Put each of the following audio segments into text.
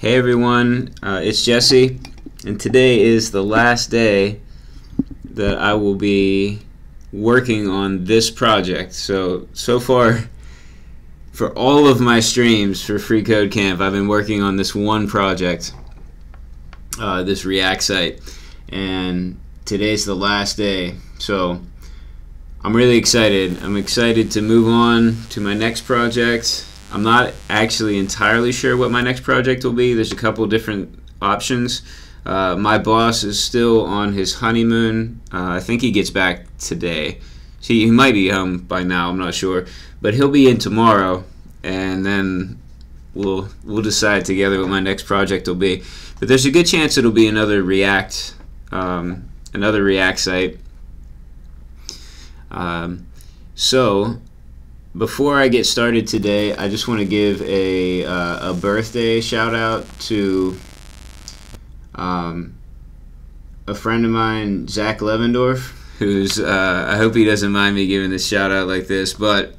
Hey everyone, it's Jesse, and today is the last day that I will be working on this project. So far, for all of my streams for freeCodeCamp, I've been working on this one project, this React site, and today's the last day. So I'm really excited. I'm excited to move on to my next project. I'm not actually entirely sure what my next project will be. There's a couple different options. My boss is still on his honeymoon. I think he gets back today. He might be home by now, I'm not sure. But he'll be in tomorrow, and then we'll decide together what my next project will be. But there's a good chance it'll be another React site. So before I get started today, I just want to give a birthday shout out to a friend of mine, Zach Levendorf, who's I hope he doesn't mind me giving this shout out like this, but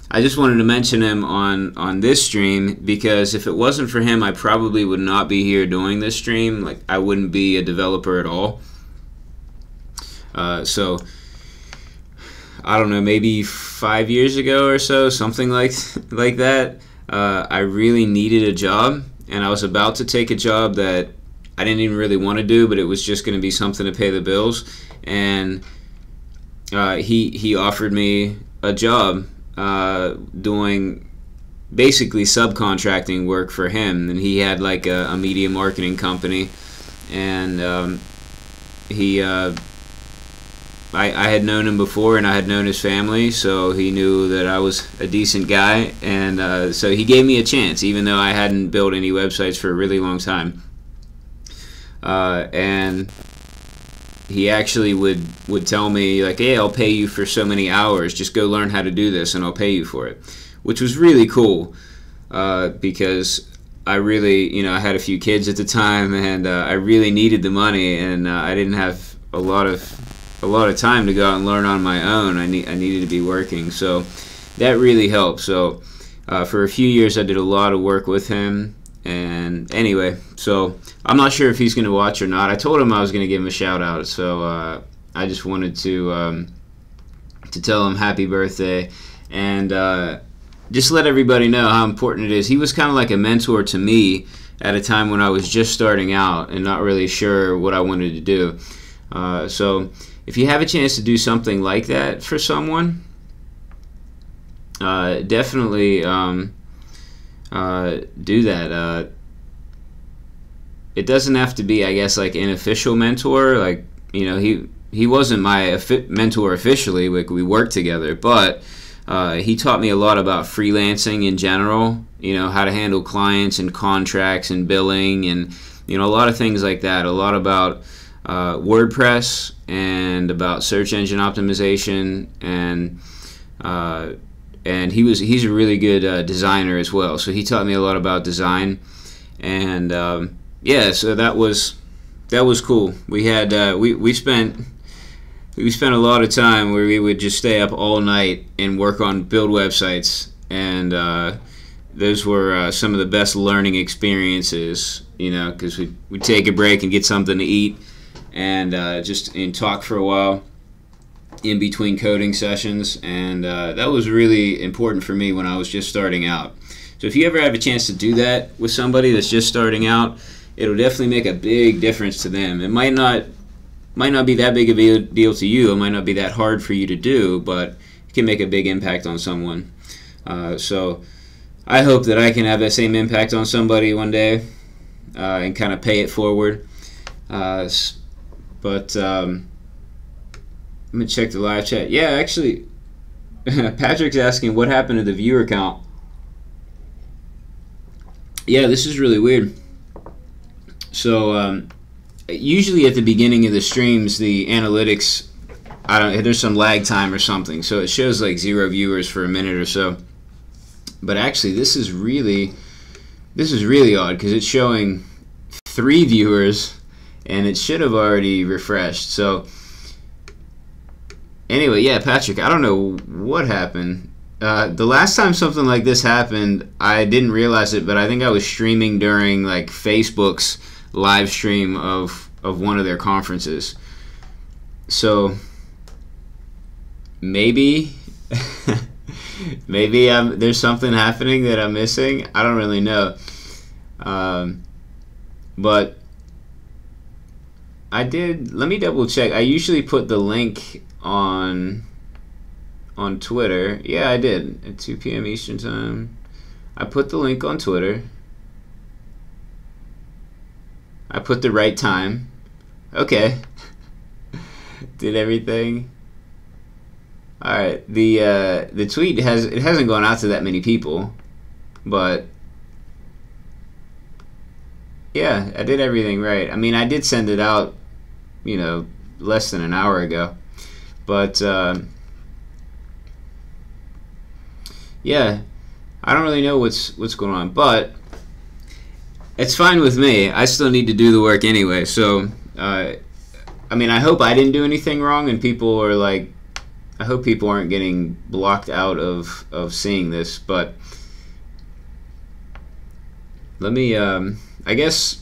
I just wanted to mention him on this stream because if it wasn't for him, I probably would not be here doing this stream. Like, I wouldn't be a developer at all. So I don't know, maybe 5 years ago or so, something like that, I really needed a job, and I was about to take a job that I didn't even really want to do, but it was just going to be something to pay the bills, and he offered me a job doing basically subcontracting work for him, and he had like a media marketing company, and I had known him before, and I had known his family, so he knew that I was a decent guy, and so he gave me a chance, even though I hadn't built any websites for a really long time. And he actually would tell me, like, hey, I'll pay you for so many hours, just go learn how to do this, and I'll pay you for it, which was really cool, because I really, I had a few kids at the time, and I really needed the money, and I didn't have a lot of time to go out and learn on my own. I needed to be working, so that really helped. So for a few years I did a lot of work with him, and anyway, so I'm not sure if he's going to watch or not. I told him I was going to give him a shout out, so I just wanted to tell him happy birthday, and just let everybody know how important it is. He was kind of like a mentor to me at a time when I was just starting out and not really sure what I wanted to do. So if you have a chance to do something like that for someone, definitely do that. It doesn't have to be, I guess, like an official mentor. Like, he wasn't my mentor officially. Like, we worked together, but he taught me a lot about freelancing in general. How to handle clients and contracts and billing, and a lot of things like that. A lot about Wordpress and about search engine optimization, and he's a really good designer as well. So he taught me a lot about design, and yeah, so that was cool. We had we spent a lot of time where we would just stay up all night and work on build websites, and those were some of the best learning experiences, because we'd take a break and get something to eat, and just talk for a while in between coding sessions, and that was really important for me when I was just starting out. So if you ever have a chance to do that with somebody that's just starting out, it'll definitely make a big difference to them. It might not be that big of a deal to you, it might not be that hard for you to do, but it can make a big impact on someone. So I hope that I can have that same impact on somebody one day, and kind of pay it forward. But I'm going to check the live chat. Yeah, actually, Patrick's asking what happened to the viewer count. Yeah, this is really weird. So usually at the beginning of the streams, the analytics, there's some lag time or something, so it shows like 0 viewers for a minute or so. But actually, this is really odd, because it's showing 3 viewers, and it should have already refreshed. So anyway, yeah, Patrick, I don't know what happened. The last time something like this happened, I didn't realize it, but I think I was streaming during like Facebook's live stream of one of their conferences. So maybe maybe there's something happening that I'm missing. I don't really know. But I did. Let me double check. I usually put the link on Twitter. Yeah, I did at 2 p.m. Eastern Time. I put the link on Twitter. I put the right time. Okay. Did everything. All right. The tweet hasn't gone out to that many people, but yeah, I did everything right. I mean, I did send it out, less than an hour ago, but yeah, I don't really know what's going on, but it's fine with me. I still need to do the work anyway. So, I mean, I hope I didn't do anything wrong, and people are like, I hope people aren't getting blocked out of seeing this. But let me, I guess,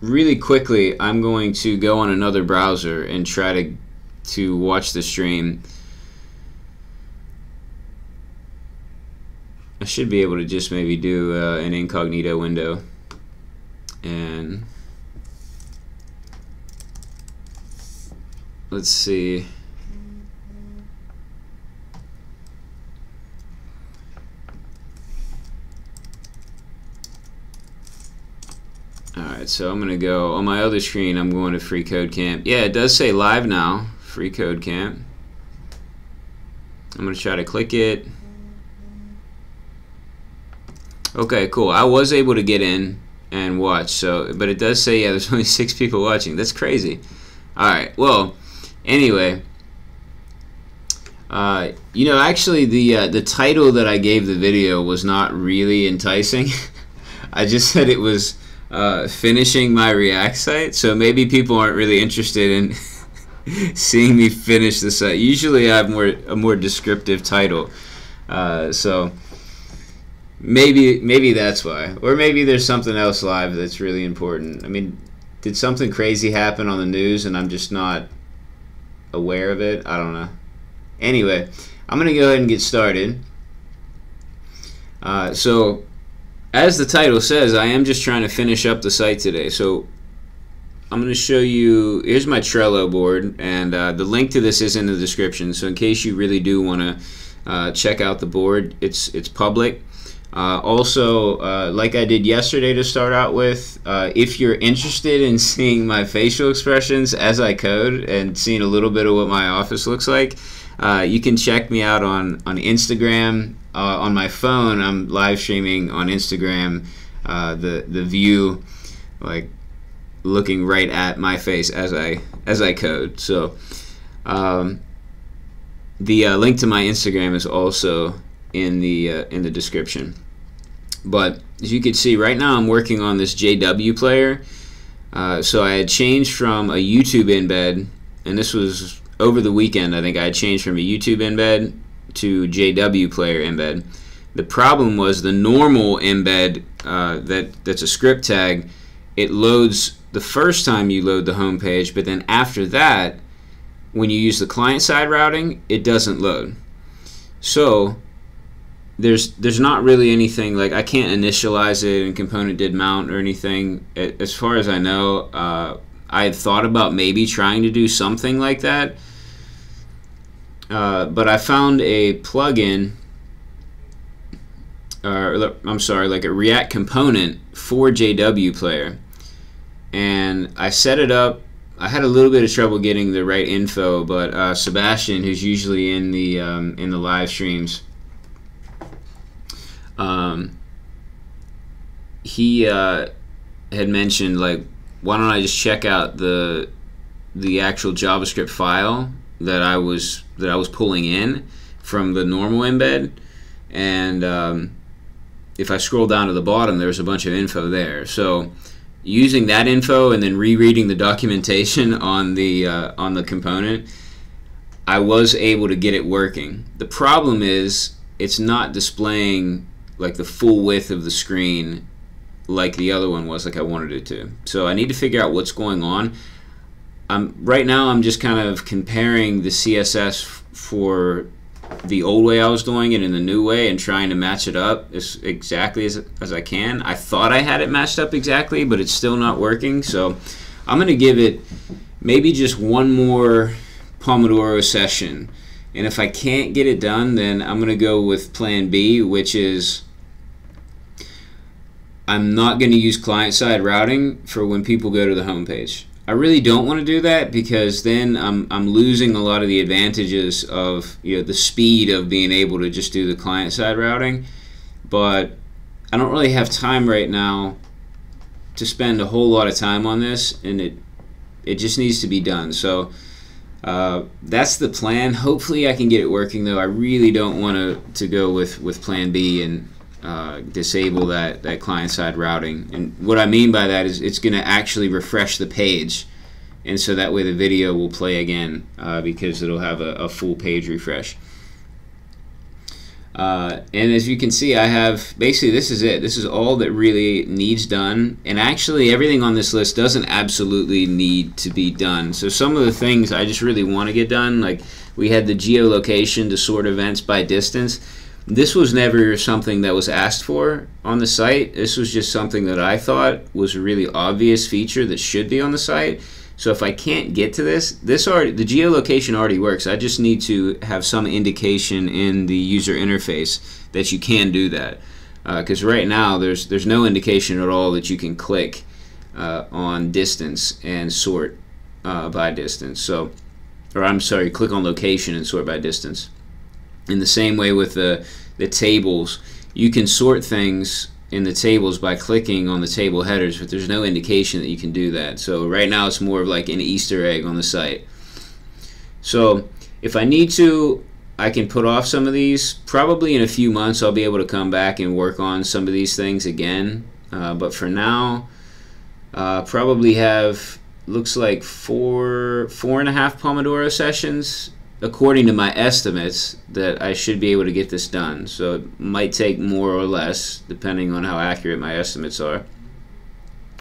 really quickly, I'm going to go on another browser and try to watch the stream. I should be able to just maybe do an incognito window, and let's see. Alright, so I'm going to go on my other screen. I'm going to freeCodeCamp. Yeah, it does say live now, freeCodeCamp. I'm going to try to click it. Okay, cool. I was able to get in and watch, but it does say, yeah, there's only 6 people watching. That's crazy. Alright, well, anyway, actually the title that I gave the video was not really enticing. I just said it was finishing my React site, so maybe people aren't really interested in seeing me finish the site. Usually I have a more descriptive title, so maybe that's why, or maybe there's something else live that's really important. I mean, did something crazy happen on the news and I'm just not aware of it? I don't know. Anyway, I'm gonna go ahead and get started. So as the title says, I am just trying to finish up the site today. So I'm going to show you, here's my Trello board, and the link to this is in the description. So in case you really do want to check out the board, it's public. Also, like I did yesterday to start out with, if you're interested in seeing my facial expressions as I code and seeing a little bit of what my office looks like, you can check me out on Instagram. On my phone, I'm live streaming on Instagram, the view, like looking right at my face as I code. So the link to my Instagram is also in the description. But as you can see, right now I'm working on this JW player. So I had changed from a YouTube embed, and this was over the weekend. I think I had changed from a YouTube embed to JW player embed. The problem was the normal embed that's a script tag. It loads the first time you load the home page, but then after that, when you use the client-side routing, it doesn't load. So there's not really anything, like I can't initialize it and component did mount or anything. As far as I know, I had thought about maybe trying to do something like that. But I found a plugin, like a React component for JW Player, and I set it up. I had a little bit of trouble getting the right info, but Sebastian, who's usually in the live streams, he had mentioned, like, why don't I just check out the actual JavaScript file that I was pulling in from the normal embed, and if I scroll down to the bottom, there's a bunch of info there. So using that info and then rereading the documentation on the component, I was able to get it working. The problem is it's not displaying like the full width of the screen like the other one was, like I wanted it to. So I need to figure out what's going on. Right now I'm just kind of comparing the CSS for the old way I was doing it and the new way and trying to match it up as exactly as I can. I thought I had it matched up exactly, but it's still not working. So I'm going to give it maybe just one more Pomodoro session. And if I can't get it done, then I'm going to go with plan B, which is I'm not going to use client-side routing for when people go to the home page. I really don't want to do that because then I'm losing a lot of the advantages of the speed of being able to just do the client-side routing. But I don't really have time right now to spend a whole lot of time on this, and it just needs to be done. So that's the plan. Hopefully I can get it working, though. I really don't want to go with plan B and disable that client-side routing. And what I mean by that is it's going to actually refresh the page, and so that way the video will play again because it'll have a full page refresh. And as you can see, I have basically this is it. This is all that really needs done, and actually everything on this list doesn't absolutely need to be done. So some of the things I just really want to get done, like we had the geolocation to sort events by distance. This was never something that was asked for on the site. This was just something that I thought was a really obvious feature that should be on the site. So if I can't get to the geolocation already works. I just need to have some indication in the user interface that you can do that. Because right now there's no indication at all that you can click on distance and sort by distance. So, or I'm sorry, click on location and sort by distance. In the same way with the tables, you can sort things in the tables by clicking on the table headers, but there's no indication that you can do that. So right now it's more of like an Easter egg on the site. So if I need to, I can put off some of these. Probably in a few months I'll be able to come back and work on some of these things again. But for now, probably have, looks like four and a half Pomodoro sessions according to my estimates that I should be able to get this done. So it might take more or less depending on how accurate my estimates are.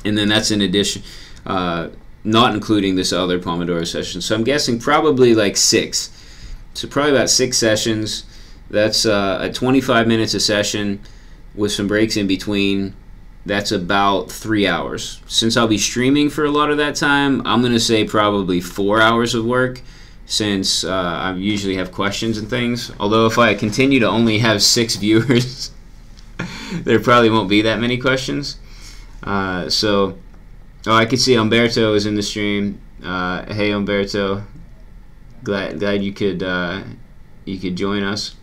And then that's in addition, not including this other Pomodoro session. So I'm guessing probably like 6. So probably about 6 sessions. That's at 25 minutes a session with some breaks in between. That's about 3 hours. Since I'll be streaming for a lot of that time, I'm going to say probably 4 hours of work, since I usually have questions and things. Although if I continue to only have 6 viewers, there probably won't be that many questions. I can see Umberto is in the stream. Hey Umberto, glad you could join us.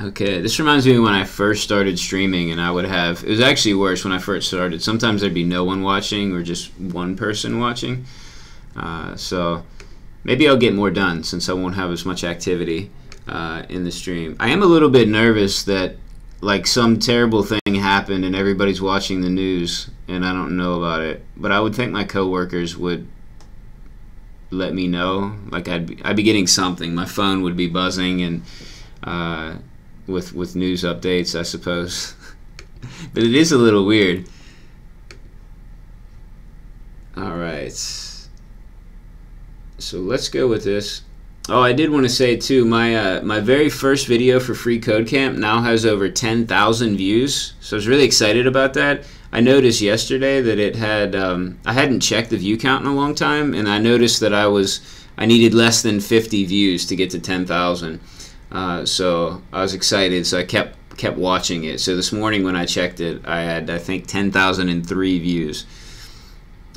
Okay, this reminds me of when I first started streaming, and it was actually worse when I first started. Sometimes there'd be no one watching or just one person watching. So maybe I'll get more done since I won't have as much activity in the stream. I am a little bit nervous that like some terrible thing happened and everybody's watching the news and I don't know about it. But I would think my coworkers would let me know. Like I'd be getting something. My phone would be buzzing and with news updates, I suppose. But it is a little weird. All right. So let's go with this. Oh, I did want to say too, my very first video for freeCodeCamp now has over 10,000 views. So I was really excited about that. I noticed yesterday that it had I hadn't checked the view count in a long time, and I noticed that I needed less than 50 views to get to 10,000. So I was excited, so I kept watching it. So this morning when I checked it, I had, I think, 10,003 views.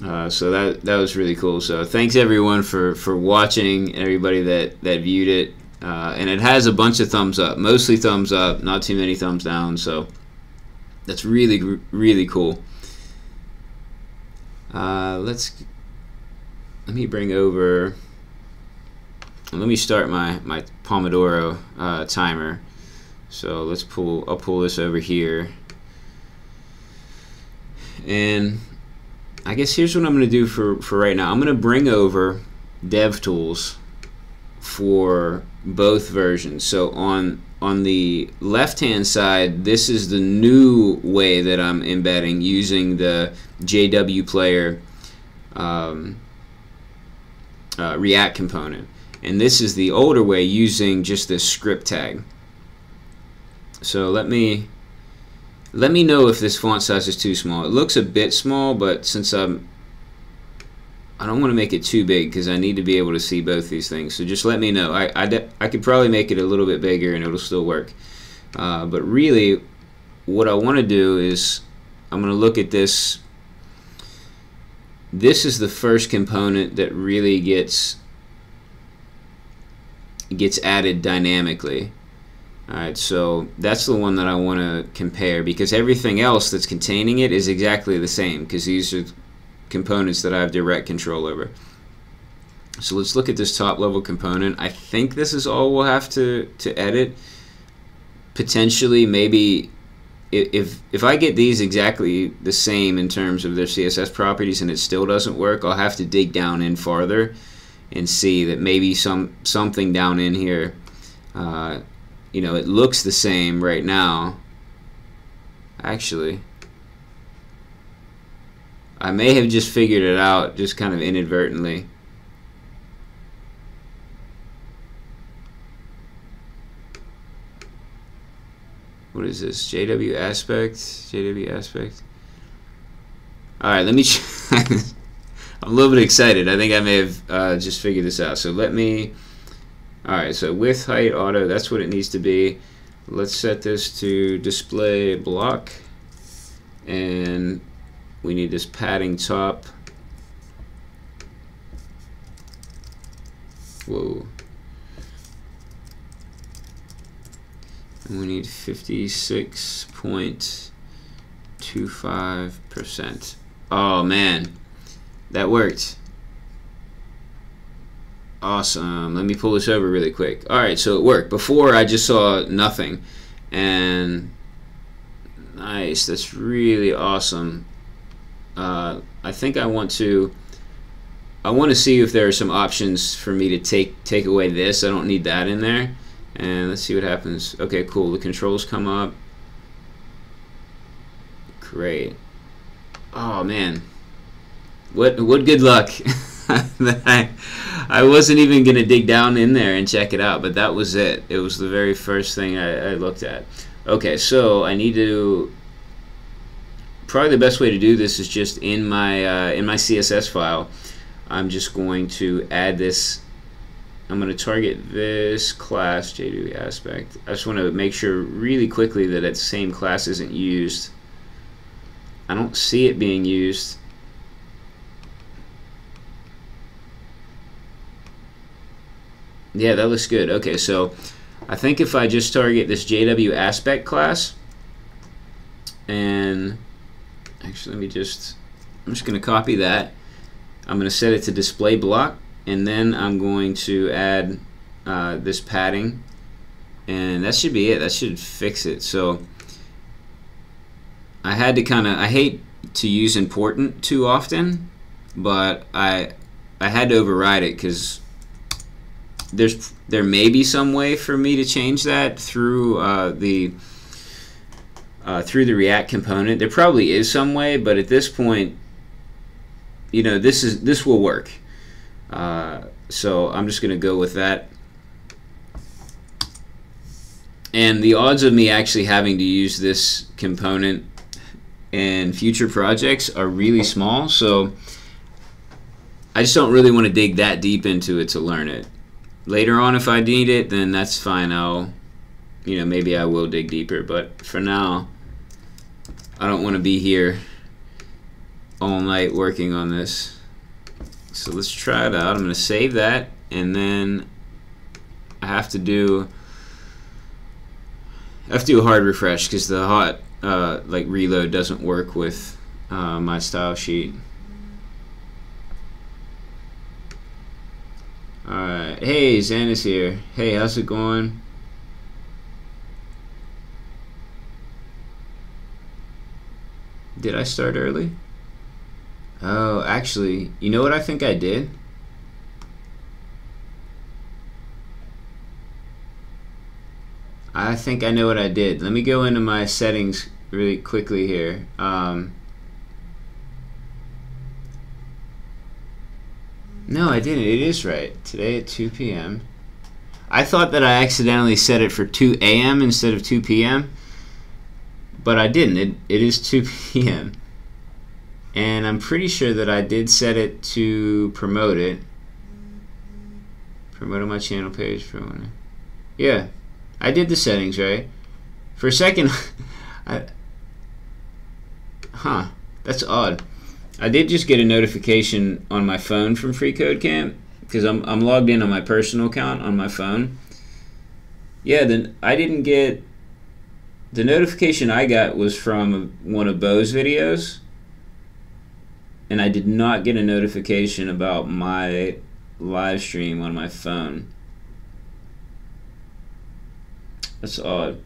So that was really cool. So thanks everyone for watching, everybody that viewed it. And it has a bunch of thumbs up, mostly thumbs up, not too many thumbs down. So that's really, really cool. Let me bring over. Let me start my Pomodoro timer. So I'll pull this over here. And I guess here's what I'm going to do for right now. I'm going to bring over DevTools for both versions. So on the left hand side, this is the new way that I'm embedding using the JW player React component, and this is the older way using just this script tag. So let me know if this font size is too small. It looks a bit small, but since I don't want to make it too big because I need to be able to see both these things. So just let me know. I could probably make it a little bit bigger and it'll still work. But really, what I want to do is I'm going to look at this. This is the first component that really gets added dynamically. Alright, so that's the one that I want to compare, because everything else that's containing it is exactly the same, because these are components that I have direct control over. So let's look at this top level component. I think this is all we'll have to edit. Potentially, maybe if I get these exactly the same in terms of their CSS properties and it still doesn't work, I'll have to dig down in farther and see that maybe something down in here, you know, it looks the same right now. Actually, I may have just figured it out just kind of inadvertently. What is this? JW aspect? JW aspect? Alright, let me try. I'm a little bit excited. I think I may have just figured this out. So let me... Alright, so width, height, auto, that's what it needs to be. Let's set this to display block. And we need this padding top. Whoa. And we need 56.25%. Oh man, that worked. Awesome. Let me pull this over really quick. Alright, so it worked. Before I just saw nothing. And nice, that's really awesome. I think I want to see if there are some options for me to take away this. I don't need that in there. And let's see what happens. Okay, cool. The controls come up. Great. Oh man, what good luck. I wasn't even gonna dig down in there and check it out, but that was it. It was the very first thing I looked at. Okay, so I need to. Probably the best way to do this is just in my CSS file. I'm just going to add this. I'm going to target this class, JW aspect. I just want to make sure really quickly that that same class isn't used. I don't see it being used. Yeah, that looks good. Okay, so I think if I just target this JW aspect class, and actually I'm just going to copy that. I'm going to set it to display block. And then I'm going to add this padding, and that should be it. That should fix it. So I had to I hate to use important too often, but I had to override it because there may be some way for me to change that through the React component. There probably is some way, but at this point, you know, this will work. So I'm just going to go with that. And the odds of me actually having to use this component in future projects are really small, so I just don't really want to dig that deep into it to learn it. Later on, if I need it, then that's fine. Maybe I will dig deeper, but for now, I don't want to be here all night working on this. So let's try it out. I'm going to save that, and then I have to do a hard refresh because the hot reload doesn't work with my style sheet. Alright, hey, Zan is here. Hey, how's it going? Did I start early? Oh, actually, you know what I think I did? I think I know what I did. Let me go into my settings really quickly here. No, I didn't. It is right. Today at 2 p.m. I thought that I accidentally set it for 2 a.m. instead of 2 p.m. But I didn't. It is 2 p.m. And I'm pretty sure that I did set it to promote it. Promote on my channel page. Yeah, I did the settings right. For a second, that's odd. I did just get a notification on my phone from freeCodeCamp because I'm logged in on my personal account on my phone. Yeah, then I didn't get the notification. I got was from one of Bo's videos, and I did not get a notification about my live stream on my phone. That's odd.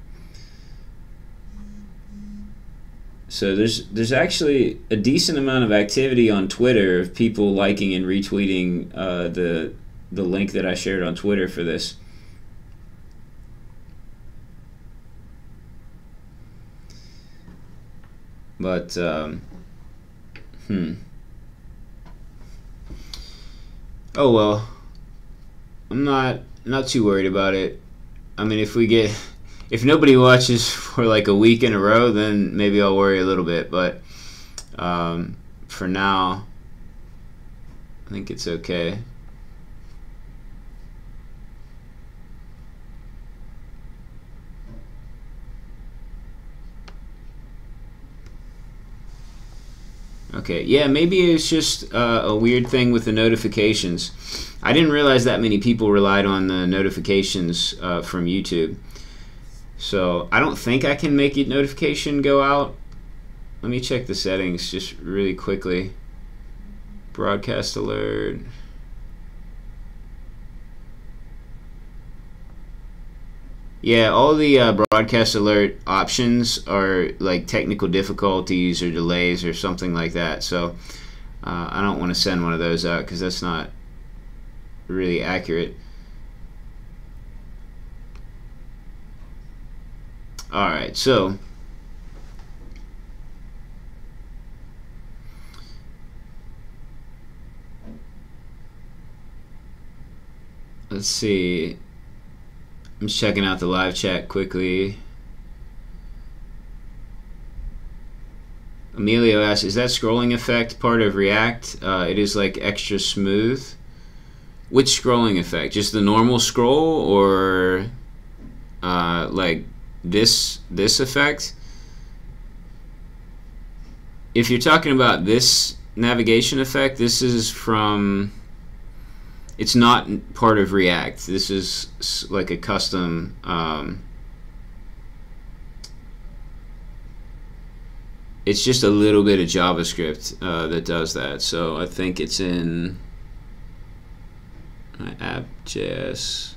So there's actually a decent amount of activity on Twitter of people liking and retweeting the link that I shared on Twitter for this. But oh well, I'm not too worried about it. I mean, if nobody watches for like a week in a row, then maybe I'll worry a little bit. But for now, I think it's okay. Okay, yeah, maybe it's just a weird thing with the notifications. I didn't realize that many people relied on the notifications from YouTube. So I don't think I can make a notification go out. Let me check the settings just really quickly. Broadcast alert. Yeah, all the broadcast alert options are like technical difficulties or delays or something like that. So I don't want to send one of those out because that's not really accurate. Alright, so let's see. I'm just checking out the live chat quickly. Emilio asks, is that scrolling effect part of React? It is like extra smooth. Which scrolling effect? Just the normal scroll, or like this effect? If you're talking about this navigation effect, this is from, it's not part of React. This is like a custom it's just a little bit of JavaScript that does that. So I think it's in my app.js.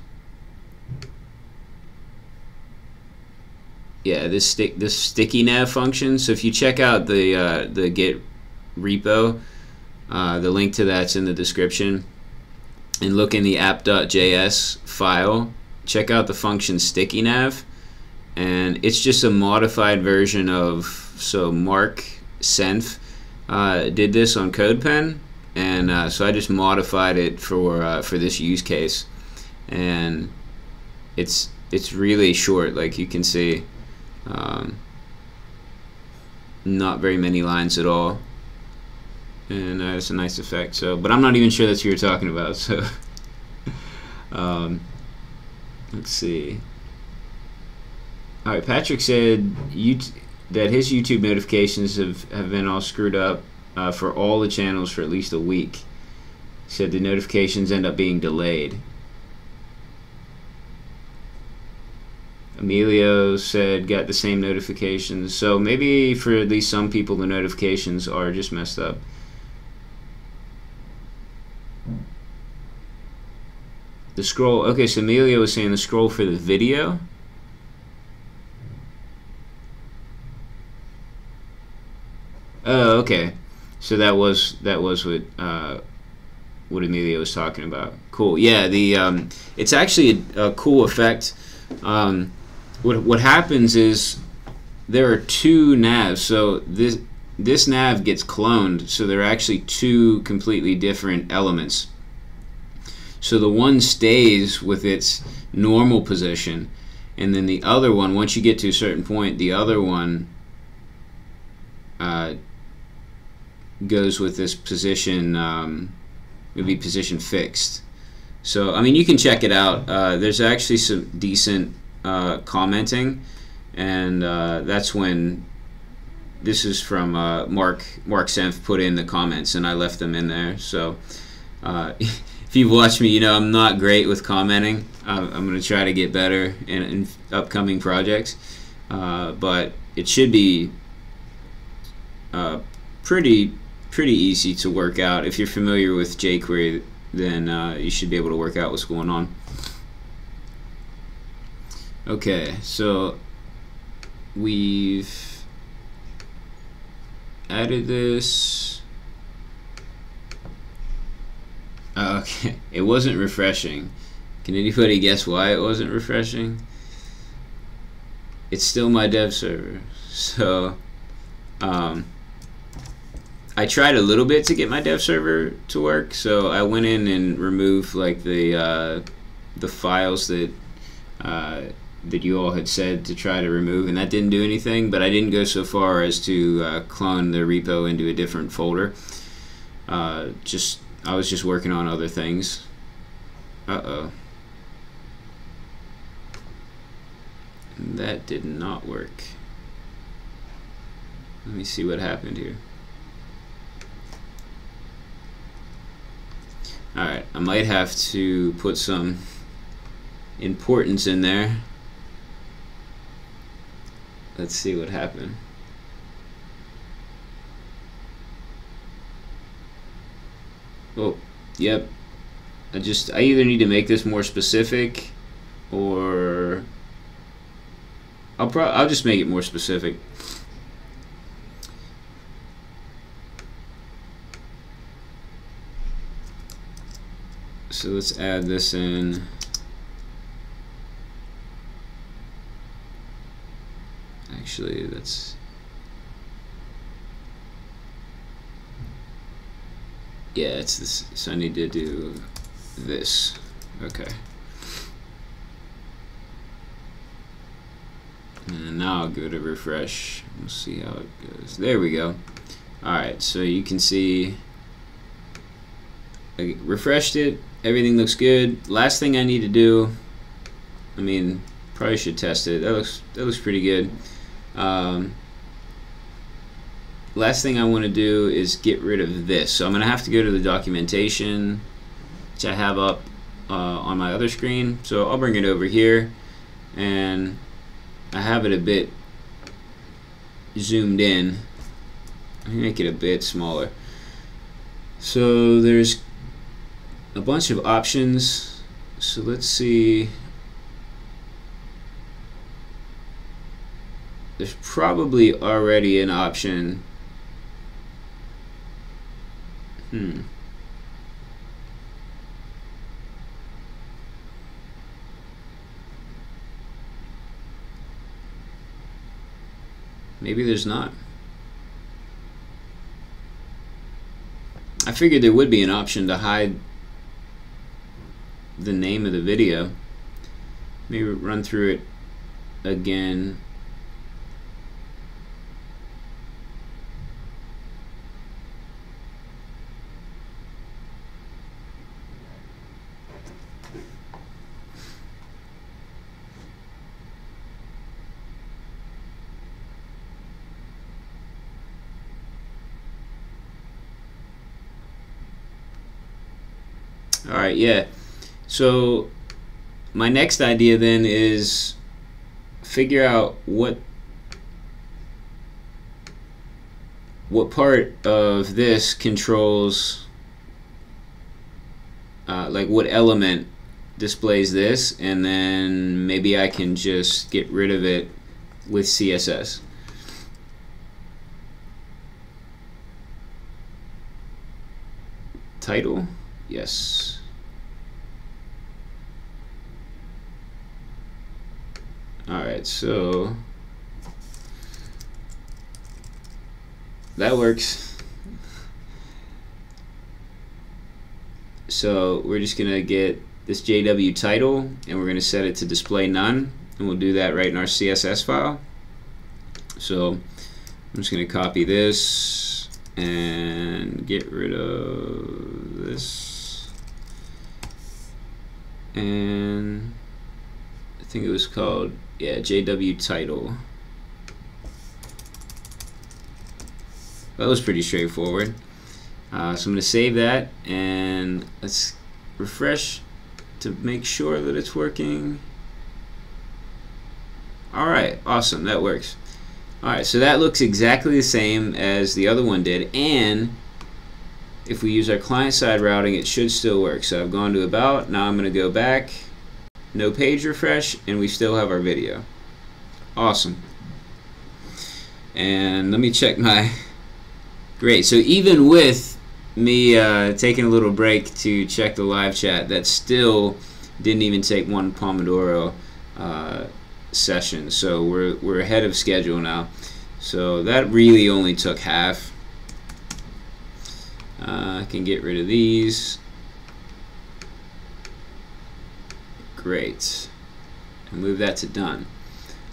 Yeah, this sticky nav function. So if you check out the Git repo, the link to that's in the description, and look in the app.js file, check out the function sticky nav, and it's just a modified version of, so Mark Senf did this on CodePen, and so I just modified it for this use case, and it's really short, like you can see. Not very many lines at all, and it's a nice effect. So, but I'm not even sure that's what you're talking about. So, let's see. All right, Patrick said that his YouTube notifications have been all screwed up for all the channels for at least a week. He said the notifications end up being delayed. Emilio said got the same notifications. So maybe for at least some people the notifications are just messed up. The scroll, okay, so Emilio was saying the scroll for the video. Oh, okay. So that was what Emilio was talking about. Cool. Yeah, the it's actually a cool effect. what happens is there are two navs. So this nav gets cloned, so they're actually two completely different elements. So the one stays with its normal position, and then the other one, once you get to a certain point, the other one goes with this position. It would be position fixed. So I mean, you can check it out. There's actually some decent commenting, and that's when this is from Mark Senf put in the comments, and I left them in there. So if you've watched me, you know I'm not great with commenting. I'm going to try to get better in upcoming projects, but it should be pretty easy to work out. If you're familiar with jQuery, then you should be able to work out what's going on. Okay, so we've added this. Okay, it wasn't refreshing. Can anybody guess why it wasn't refreshing? It's still my dev server. So I tried a little bit to get my dev server to work. So I went in and removed like the files that that you all had said to try to remove, and that didn't do anything. But I didn't go so far as to clone the repo into a different folder. I was just working on other things. Uh-oh. That did not work. Let me see what happened here. Alright, I might have to put some importance in there. Let's see what happened. Oh, yep. I either need to make this more specific, or I'll just make it more specific. So let's add this in. Actually, that's, yeah, it's this. So I need to do this. Okay. And now I'll go to refresh. We'll see how it goes. There we go. Alright, so you can see I refreshed it. Everything looks good. Last thing I need to do, I mean, probably should test it. That looks pretty good. Last thing I want to do is get rid of this. So I'm going to have to go to the documentation, which I have up on my other screen. So I'll bring it over here, and I have it a bit zoomed in. Let me make it a bit smaller. So there's a bunch of options. So let's see. There's probably already an option. Maybe there's not. I figured there would be an option to hide the name of the video. Maybe run through it again. Alright, yeah. So my next idea then is figure out what part of this controls, like what element displays this, and then maybe I can just get rid of it with CSS. Title? Yes. Alright. Alright, so that works. So we're just going to get this JW title, and we're going to set it to display none, and we'll do that right in our CSS file. So I'm just going to copy this and get rid of this, and I think it was called, yeah, JW title. That was pretty straightforward. So I'm going to save that, and let's refresh to make sure that it's working. Alright, awesome, that works. Alright, so that looks exactly the same as the other one did, and if we use our client-side routing, it should still work. So I've gone to About, now I'm going to go back, no page refresh, and we still have our video. Awesome. And let me check my... Great, so even with me taking a little break to check the live chat, that still didn't even take one Pomodoro session. So we're ahead of schedule now. So that really only took half. I can get rid of these. Great. And move that to done.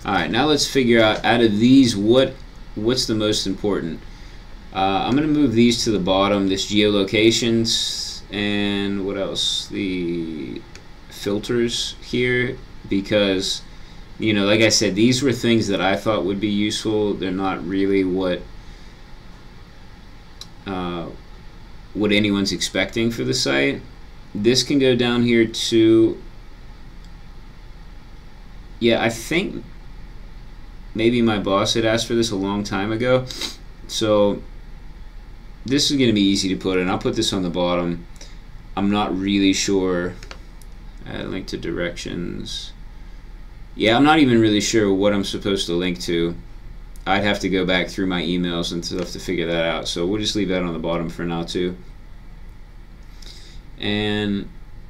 Alright, now let's figure out of these what's the most important. I'm going to move these to the bottom, this geolocations, and what else? The filters here, because, you know, like I said, these were things that I thought would be useful. They're not really what anyone's expecting for the site. This can go down here to, yeah, I think maybe my boss had asked for this a long time ago. So this is going to be easy to put in. I'll put this on the bottom. I'm not really sure. Link to directions. Yeah, I'm not even really sure what I'm supposed to link to. I'd have to go back through my emails and stuff to figure that out. So we'll just leave that on the bottom for now too. And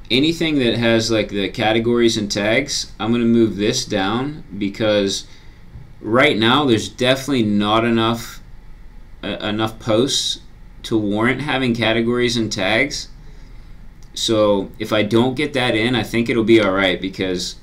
anything that has like the categories and tags, I'm going to move this down, because right now there's definitely not enough posts to warrant having categories and tags. So if I don't get that in, I think it'll be alright, because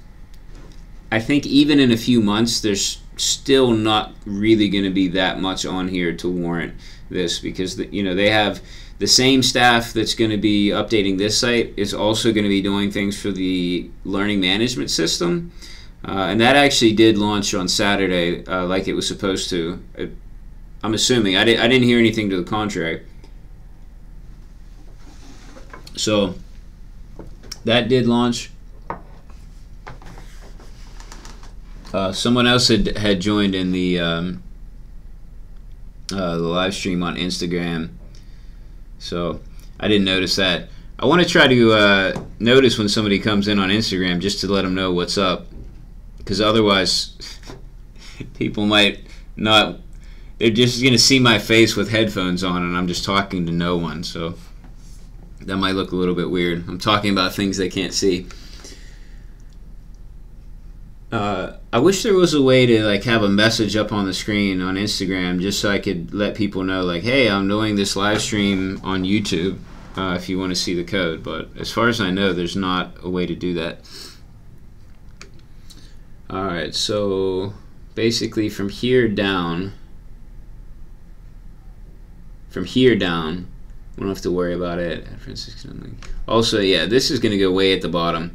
I think even in a few months there's still not really going to be that much on here to warrant this, because you know, they have the same staff that's going to be updating this site is also going to be doing things for the learning management system, and that actually did launch on Saturday like it was supposed to. I'm assuming. I didn't hear anything to the contrary. So that did launch. Someone else had joined in the live stream on Instagram, so I didn't notice that. I want to try to notice when somebody comes in on Instagram, just to let them know what's up, because otherwise people might not. They're just going to see my face with headphones on and I'm just talking to no one, so that might look a little bit weird. I'm talking about things they can't see. I wish there was a way to like have a message up on the screen on Instagram, just so I could let people know, like, hey, I'm doing this live stream on YouTube if you want to see the code. But as far as I know, there's not a way to do that. Alright, so basically from here down, we don't have to worry about it. Also, yeah, this is going to go way at the bottom,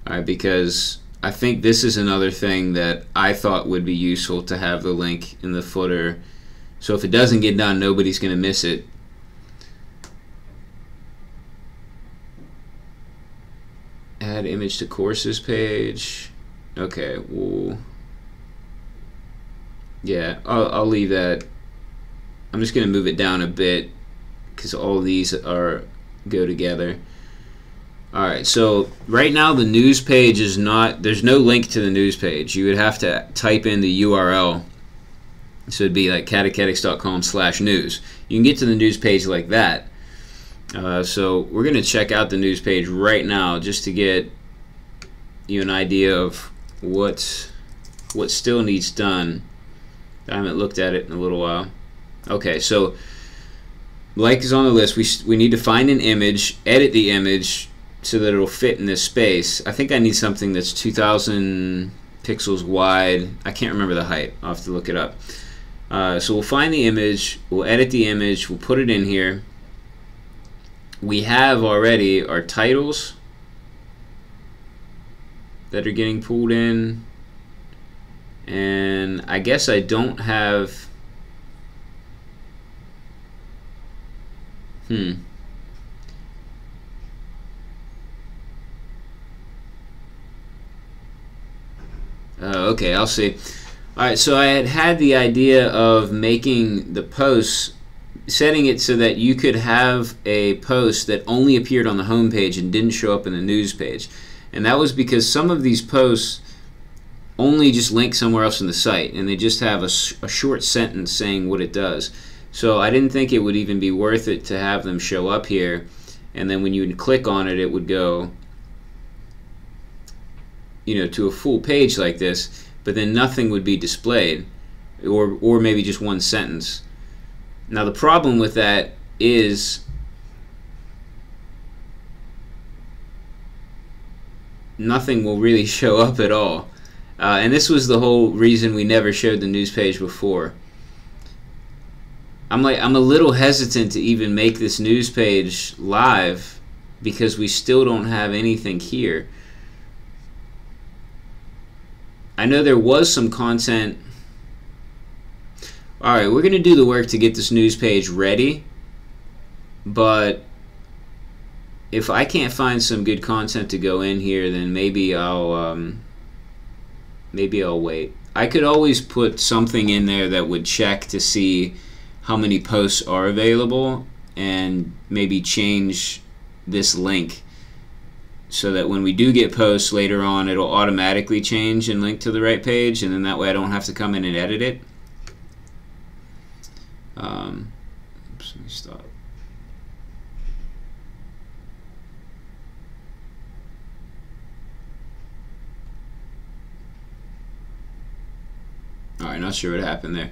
alright, because I think this is another thing that I thought would be useful to have the link in the footer. So if it doesn't get done, nobody's going to miss it. Add image to courses page. Okay, well, yeah, I'll leave that. I'm just going to move it down a bit because all of these go together. Alright, so right now the news page is not, there's no link to the news page. You would have to type in the URL. So it'd be like catechetics.com/news. You can get to the news page like that. So we're going to check out the news page right now just to get you an idea of what what still needs done. I haven't looked at it in a little while. Okay, so like is on the list. We need to find an image, edit the image so that it'll fit in this space. I think I need something that's 2,000 pixels wide. I can't remember the height. I'll have to look it up. So we'll find the image, we'll edit the image, we'll put it in here. We have already our titles that are getting pulled in, and I guess I don't have okay, I'll see. Alright, so I had the idea of making the posts, setting it so that you could have a post that only appeared on the home page and didn't show up in the news page. And that was because some of these posts only just link somewhere else in the site, and they just have a short sentence saying what it does. So I didn't think it would even be worth it to have them show up here, and then when you would click on it, it would go, you know, to a full page like this, but then nothing would be displayed, or maybe just one sentence. Now the problem with that is nothing will really show up at all. And this was the whole reason we never showed the news page before. I'm a little hesitant to even make this news page live because we still don't have anything here. I know there was some content. Alright, we're going to do the work to get this news page ready, but if I can't find some good content to go in here, then maybe I'll wait. I could always put something in there that would check to see how many posts are available, and maybe change this link so that when we do get posts later on, it'll automatically change and link to the right page, and then that way I don't have to come in and edit it. Oops, let me stop. Alright, not sure what happened there.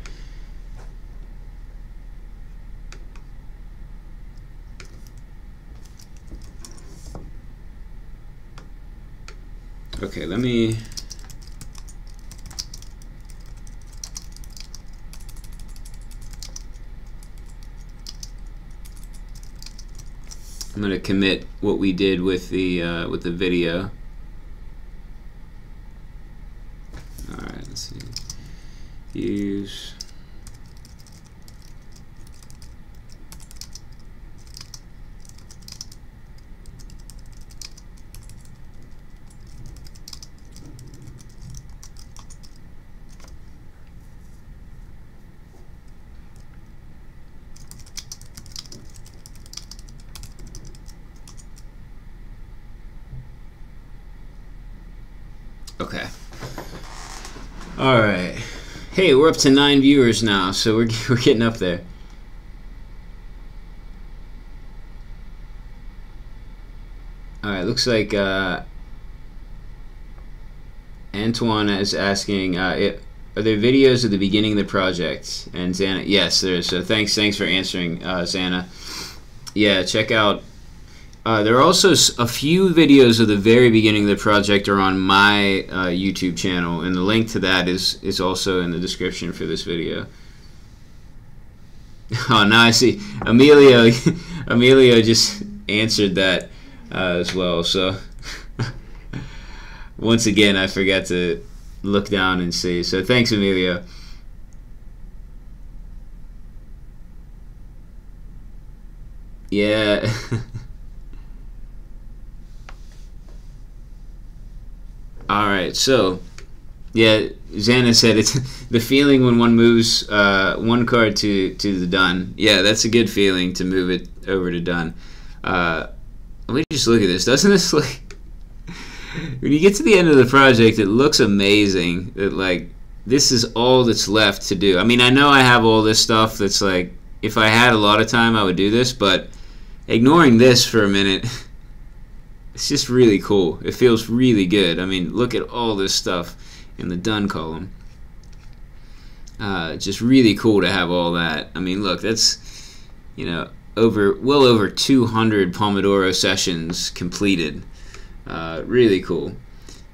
Okay, let me... I'm going to commit what we did with the video. Alright, let's see. Use... Okay. Alright. Hey, we're up to 9 viewers now, so we're getting up there. Alright, looks like Antoine is asking, are there videos at the beginning of the project? And Xana, yes, there is. So thanks for answering, Xana. Yeah, check out. There are also a few videos of the very beginning of the project are on my YouTube channel, and the link to that is also in the description for this video. Oh, now I see. Emilio just answered that as well. So once again, I forgot to look down and see. So thanks, Emilio. Yeah. Alright, so, yeah, Xana said it's the feeling when one moves one card to the done. Yeah, that's a good feeling to move it over to done. Let me just look at this. Doesn't this look... When you get to the end of the project, it looks amazing. That, like, this is all that's left to do. I mean, I know I have all this stuff that's like, if I had a lot of time, I would do this, but ignoring this for a minute... It's just really cool. It feels really good. I mean, look at all this stuff. in the done column. Just really cool to have all that. I mean, look, that's, you know, well over 200 Pomodoro sessions completed. Really cool.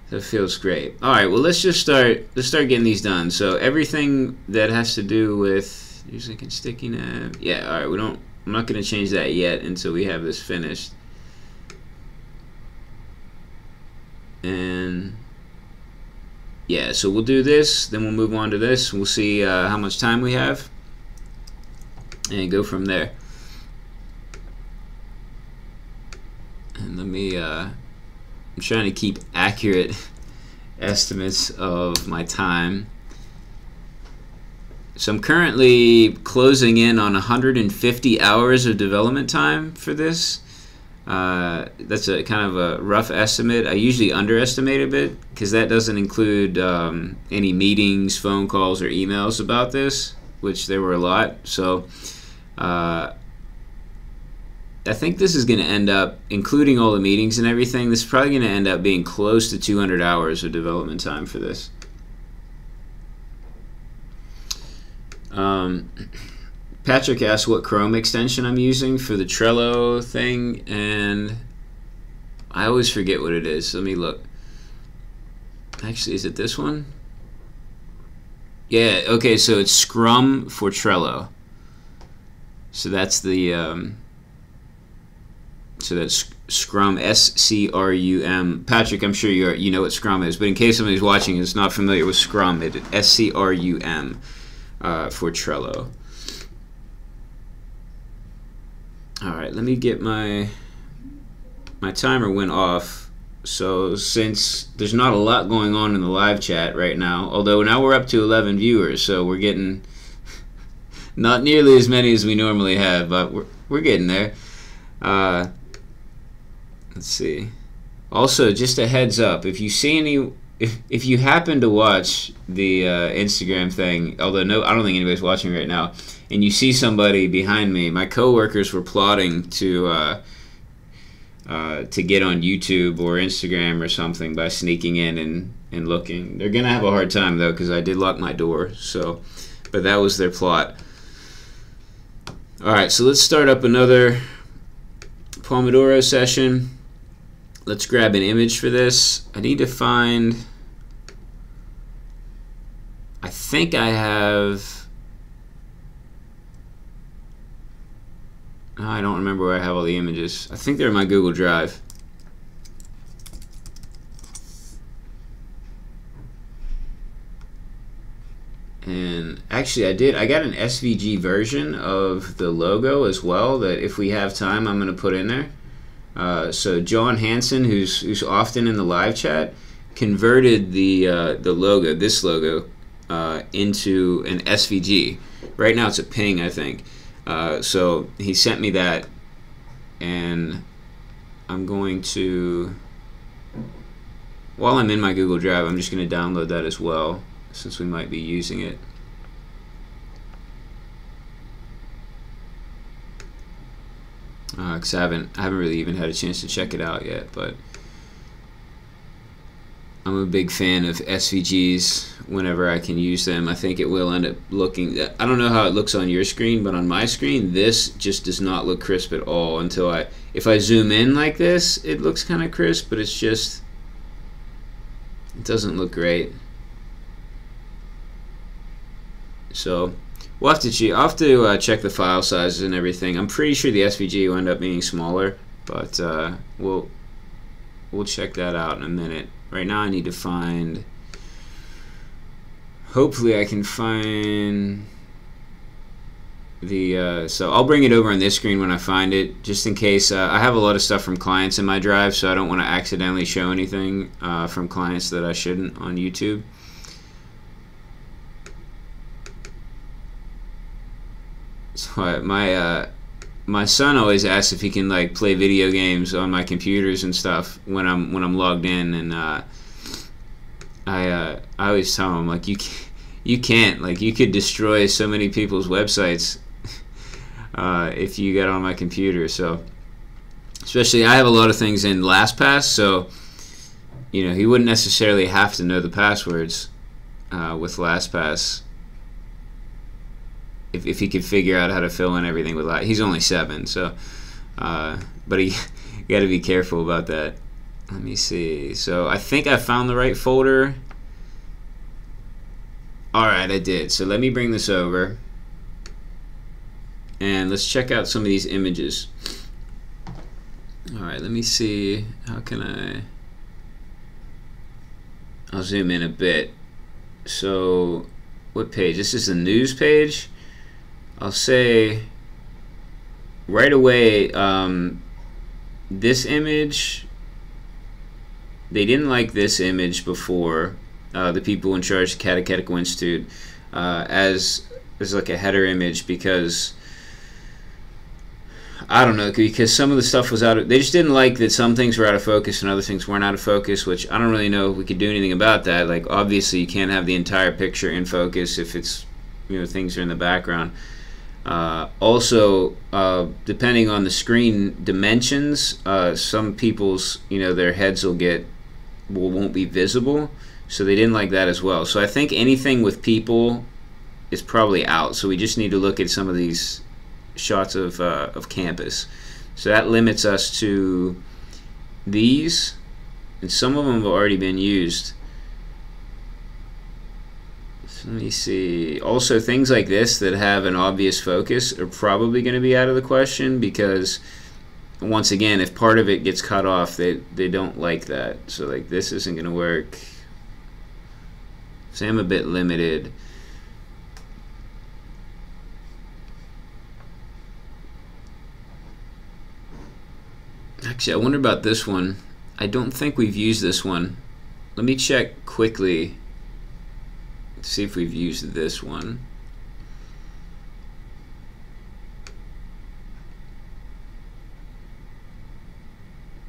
That feels great. All right, well, let's start getting these done. So everything that has to do with using a sticky nav. Yeah, all right, I'm not going to change that yet until we have this finished. And yeah, so we'll do this, then we'll move on to this. We'll see how much time we have and go from there. And let me I'm trying to keep accurate estimates of my time. So I'm currently closing in on 150 hours of development time for this. That's a kind of a rough estimate. I usually underestimate a bit because that doesn't include any meetings, phone calls, or emails about this, which there were a lot. So I think this is going to end up, including all the meetings and everything, this is probably going to end up being close to 200 hours of development time for this. Patrick asked what Chrome extension I'm using for the Trello thing, and I always forget what it is. Let me look. Actually, is it this one? Yeah, okay, so it's Scrum for Trello. So that's the so that's Scrum, S-C-R-U-M. Patrick, I'm sure you know what Scrum is, but in case somebody's watching and is not familiar with Scrum, it's S-C-R-U-M for Trello. All right, let me get my timer went off. So since there's not a lot going on in the live chat right now, although now we're up to 11 viewers, so we're getting not nearly as many as we normally have, but we're getting there. Let's see. Also, just a heads up, if you see any, if you happen to watch the Instagram thing, although I don't think anybody's watching right now, and you see somebody behind me, my coworkers were plotting to get on YouTube or Instagram or something by sneaking in and looking. They're gonna have a hard time though, because I did lock my door. So, but that was their plot. All right, so let's start up another Pomodoro session. Let's grab an image for this. I need to find, I think I have, I don't remember where I have all the images. I think they're in my Google Drive. And actually I got an SVG version of the logo as well that if we have time I'm going to put in there. So John Hansen, who's often in the live chat, converted the logo, this logo, into an SVG. Right now it's a ping, I think. So he sent me that, and I'm going to, while I'm in my Google Drive, I'm just going to download that as well, since we might be using it. Because I haven't really even had a chance to check it out yet, but I'm a big fan of SVGs whenever I can use them. I think it will end up looking, I don't know how it looks on your screen, but on my screen this just does not look crisp at all until if I zoom in like this, it looks kind of crisp, but it's just, it doesn't look great. So we'll have to I'll have to check the file sizes and everything. I'm pretty sure the SVG will end up being smaller, but we'll check that out in a minute. Right now I need to find, hopefully I can find the, so I'll bring it over on this screen when I find it, just in case. I have a lot of stuff from clients in my drive, so I don't want to accidentally show anything from clients that I shouldn't on YouTube. So my son always asks if he can like play video games on my computers and stuff when I'm logged in, and I always tell him like you can't, like you could destroy so many people's websites if you get on my computer. So especially I have a lot of things in LastPass, so you know he wouldn't necessarily have to know the passwords. with LastPass. If he could figure out how to fill in everything with he's only 7, so but he got to be careful about that. Let me see. So I think I found the right folder. Alright, I did. So let me bring this over and let's check out some of these images. Alright, let me see. How can I'll zoom in a bit. So what page? This is the news page. I'll say right away, this image, they didn't like this image before, the people in charge of Catechetical Institute, as like a header image, because I don't know, because some of the stuff was they just didn't like that some things were out of focus and other things weren't out of focus, which I don't really know if we could do anything about that. Like, obviously you can't have the entire picture in focus if it's, things are in the background. Also, depending on the screen dimensions, some people's, their heads won't be visible, so they didn't like that as well. So I think anything with people is probably out. So we just need to look at some of these shots of campus. So that limits us to these, and some of them have already been used. So let me see. Also, things like this that have an obvious focus are probably going to be out of the question, because once again, if part of it gets cut off, they don't like that. So like this isn't going to work. So I'm a bit limited. Actually, I wonder about this one. I don't think we've used this one. Let me check quickly to see if we've used this one.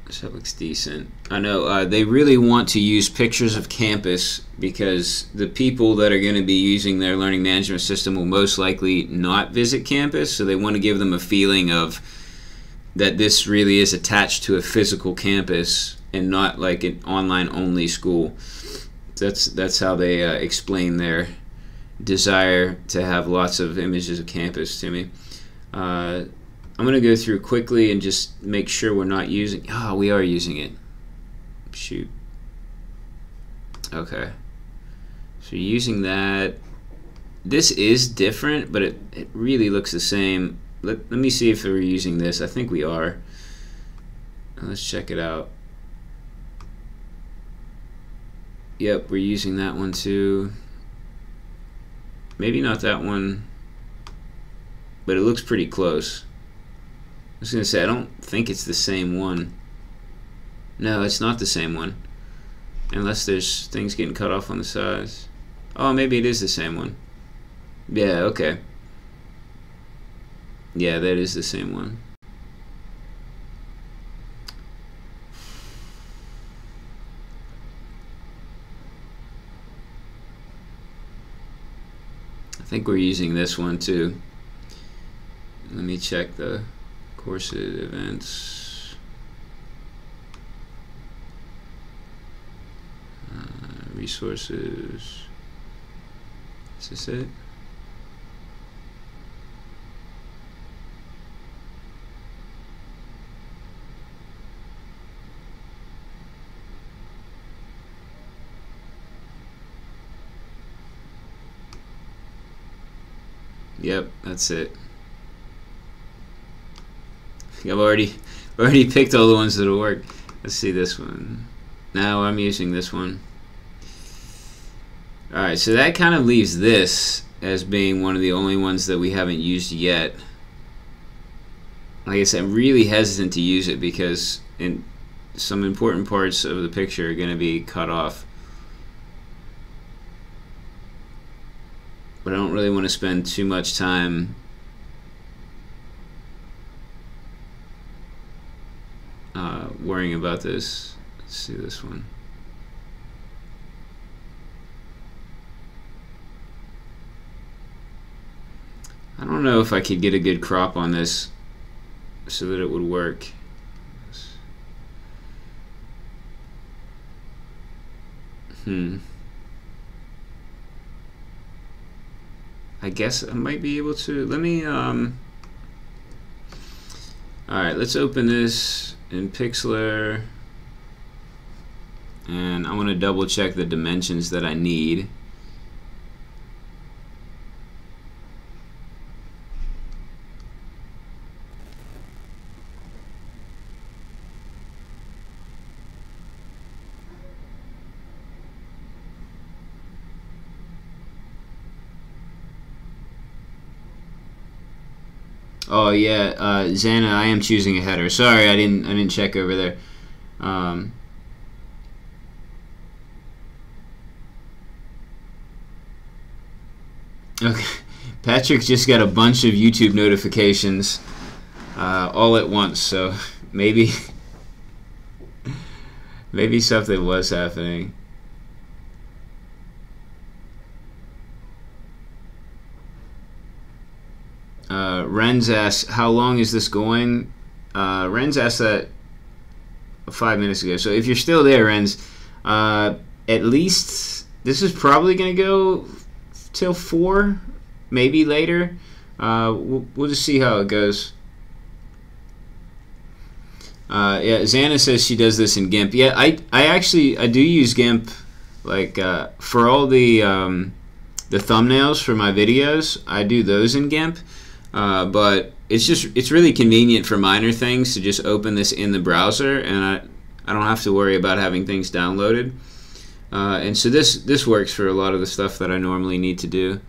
So that looks decent. I know they really want to use pictures of campus, because the people that are going to be using their learning management system will most likely not visit campus, so they want to give them a feeling of that this really is attached to a physical campus and not like an online only school. That's how they explain their desire to have lots of images of campus to me. I'm going to go through quickly and just make sure we're not using... we are using it. Shoot. Okay. So using that. This is different, but it really looks the same. Let me see if we're using this. I think we are. Let's check it out. Yep, we're using that one too. Maybe not that one, but it looks pretty close. I was going to say, I don't think it's the same one. No, it's not the same one. Unless there's things getting cut off on the sides. Oh, maybe it is the same one. Yeah, okay. Yeah, that is the same one. I think we're using this one too. Let me check the courses, events, resources. Is this it? Yep, that's it. I've already picked all the ones that'll work. Let's see this one. Now I'm using this one. Alright, so that kind of leaves this as being one of the only ones that we haven't used yet. Like I said, I'm really hesitant to use it because some important parts of the picture are going to be cut off. But I don't really want to spend too much time worrying about this. Let's see this one. I don't know if I could get a good crop on this so that it would work. I guess I might be able to. Let me, alright, let's open this in Pixlr. And I want to double check the dimensions that I need. Oh yeah, Xana, I am choosing a header. Sorry, I didn't check over there. Okay, Patrick just got a bunch of YouTube notifications all at once, so maybe maybe something was happening. Renz asks, how long is this going? Renz asked that 5 minutes ago. So if you're still there, Renz, at least this is probably going to go till 4, maybe later. We'll just see how it goes. Yeah, Xana says she does this in GIMP. Yeah, I do use GIMP, like for all the thumbnails for my videos. I do those in GIMP. But it's really convenient for minor things to just open this in the browser, and I don't have to worry about having things downloaded. And so this works for a lot of the stuff that I normally need to do.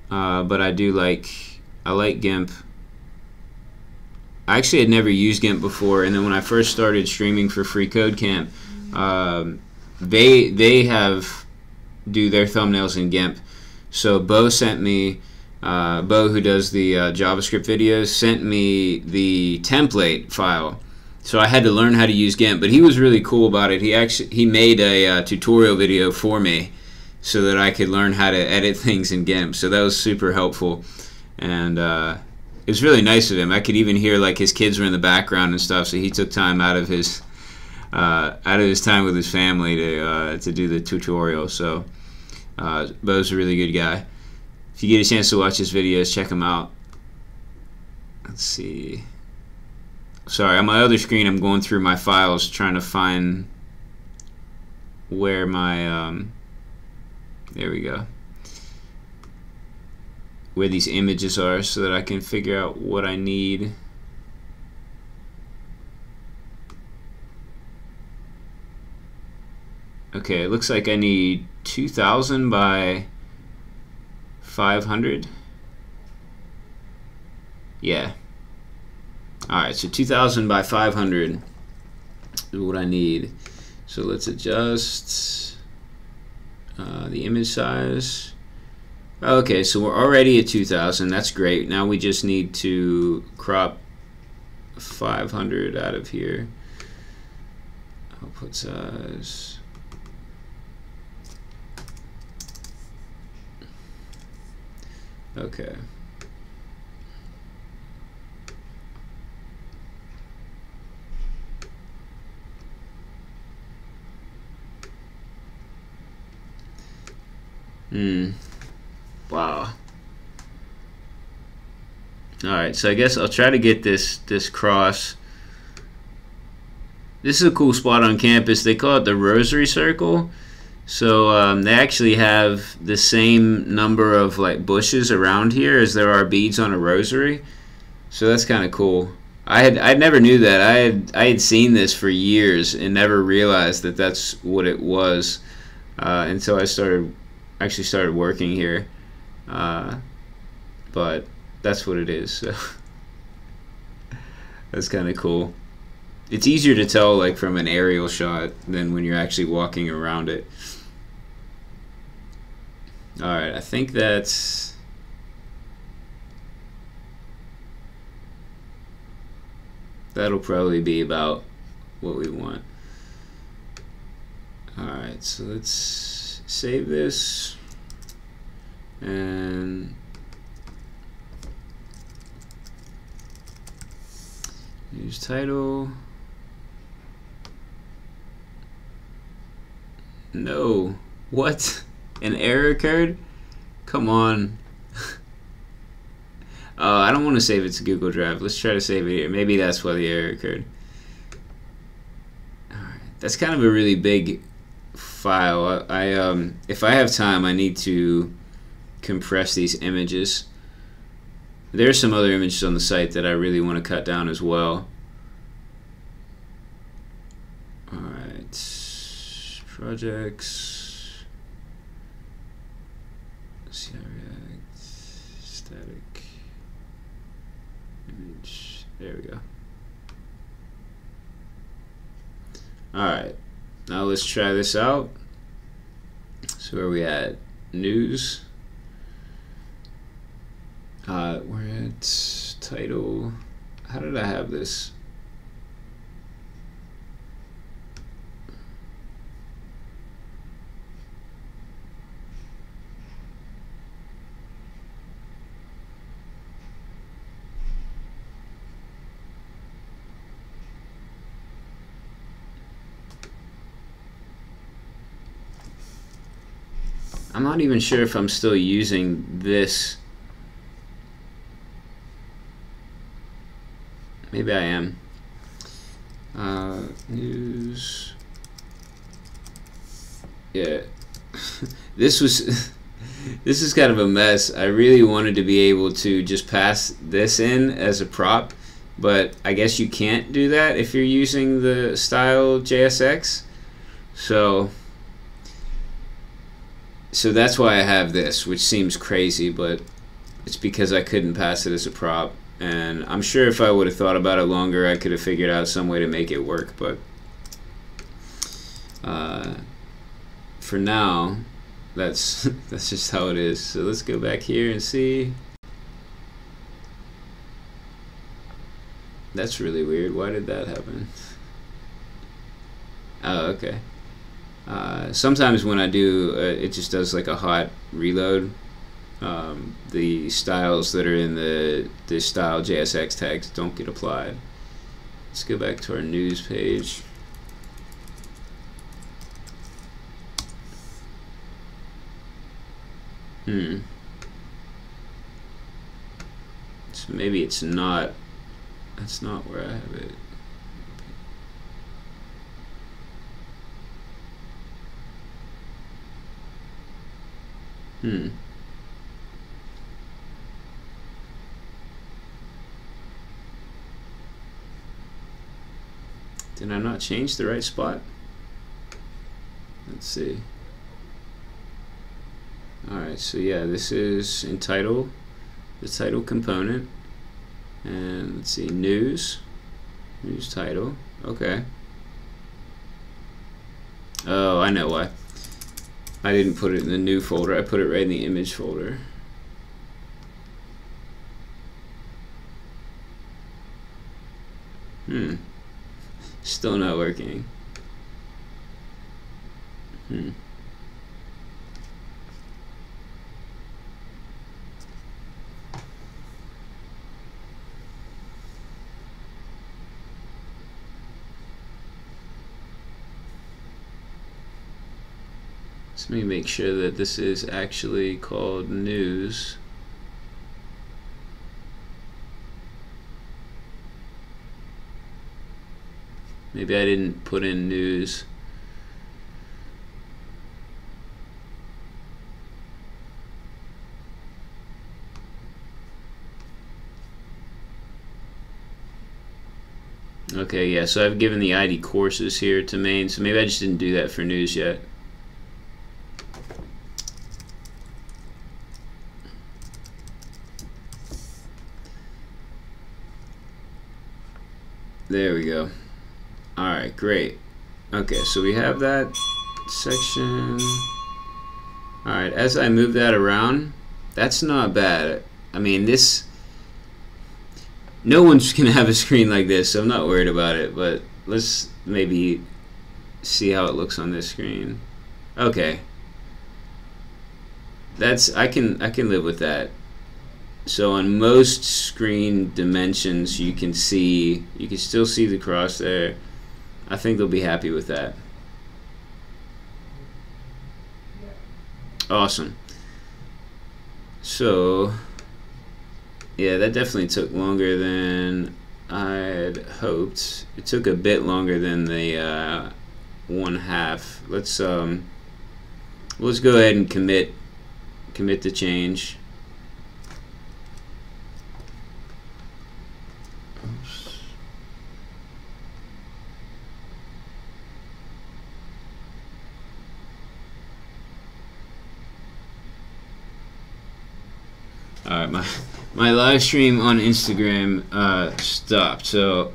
But I like GIMP. I actually had never used GIMP before, and then when I first started streaming for freeCodeCamp, they do their thumbnails in GIMP. So Bo sent me. Bo, who does the JavaScript videos, sent me the template file, so I had to learn how to use GIMP. But he was really cool about it. He made a tutorial video for me so that I could learn how to edit things in GIMP. So that was super helpful, and it was really nice of him. I could even hear like his kids were in the background and stuff. So he took time out of his time with his family to do the tutorial. So Bo's a really good guy. If you get a chance to watch his videos, check them out. Let's see. Sorry, on my other screen, I'm going through my files trying to find where my there we go, where these images are, so that I can figure out what I need. Okay, it looks like I need 2000 by 500. Yeah. Alright, so 2000 by 500 is what I need. So let's adjust the image size. Okay, so we're already at 2000. That's great. Now we just need to crop 500 out of here. Output size. Okay. Wow. Alright, so I guess I'll try to get this cross. This is a cool spot on campus. They call it the Rosary Circle. So they actually have the same number of like bushes around here as there are beads on a rosary. So that's kind of cool. I never knew that. I had seen this for years and never realized that that's what it was until I actually started working here. But that's what it is. So that's kind of cool. It's easier to tell like from an aerial shot than when you're actually walking around it. Alright, I think that'll probably be about what we want. Alright, so let's save this and use title. No. What? An error occurred? Come on. I don't want to save it to Google Drive. Let's try to save it here. Maybe that's why the error occurred. Alright, that's kind of a really big file. If I have time, I need to compress these images. There are some other images on the site that I really want to cut down as well. Alright, projects. See how React, static image. There we go. Alright, now let's try this out. So where are we at? News. We're at title. How did I have this? I'm not even sure if I'm still using this. Maybe I am. News. Yeah. This is kind of a mess. I really wanted to be able to just pass this in as a prop, but I guess you can't do that if you're using the style JSX. So that's why I have this, which seems crazy, but it's because I couldn't pass it as a prop. And I'm sure if I would have thought about it longer, I could have figured out some way to make it work. But for now, that's just how it is. So let's go back here and see. That's really weird. Why did that happen? Oh, okay. Sometimes when I do, it just does like a hot reload. The styles that are in the style JSX tags don't get applied. Let's go back to our news page. So maybe it's not. That's not where I have it. Did I not change the right spot? Let's see. Alright, so yeah, this is entitled, the title component. And let's see, news title. Okay. Oh, I know why. I didn't put it in the new folder, I put it right in the image folder. Still not working. Let me make sure that this is actually called news. Maybe I didn't put in news. Okay, yeah, so I've given the ID courses here to main, so maybe I just didn't do that for news yet. There we go. Alright, great. Okay, so we have that section. Alright, as I move that around, that's not bad. I mean, this... No one's gonna have a screen like this, so I'm not worried about it, but let's maybe see how it looks on this screen. Okay. That's... I can live with that. So on most screen dimensions, you can still see the cross there. I think they'll be happy with that. Awesome. So yeah, that definitely took longer than I'd hoped. It took a bit longer than the 1/2. Let's go ahead and commit the change. Oops. All right, my live stream on Instagram stopped. So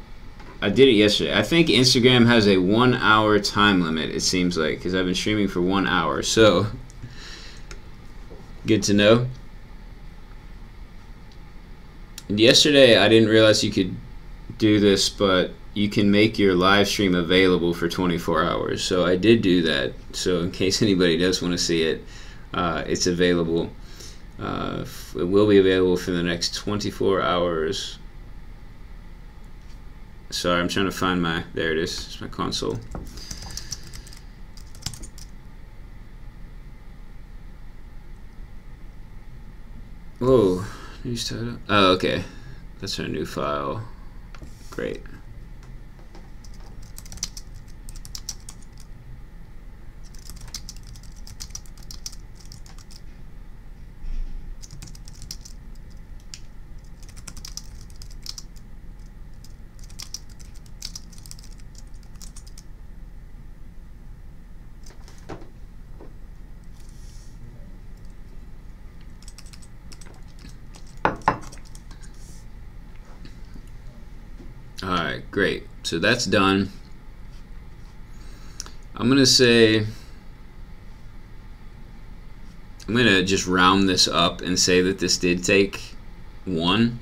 I did it yesterday. I think Instagram has a 1 hour time limit, it seems like, because I've been streaming for 1 hour. So good to know. And yesterday I didn't realize you could do this, but you can make your live stream available for 24 hours. So I did do that. So in case anybody does want to see it, it's available. It will be available for the next 24 hours. Sorry, I'm trying to find my, there it is, it's my console. Whoa, news title. Oh, okay. That's our new file. Great. Alright, great. So that's done. I'm going to just round this up and say that this did take 1.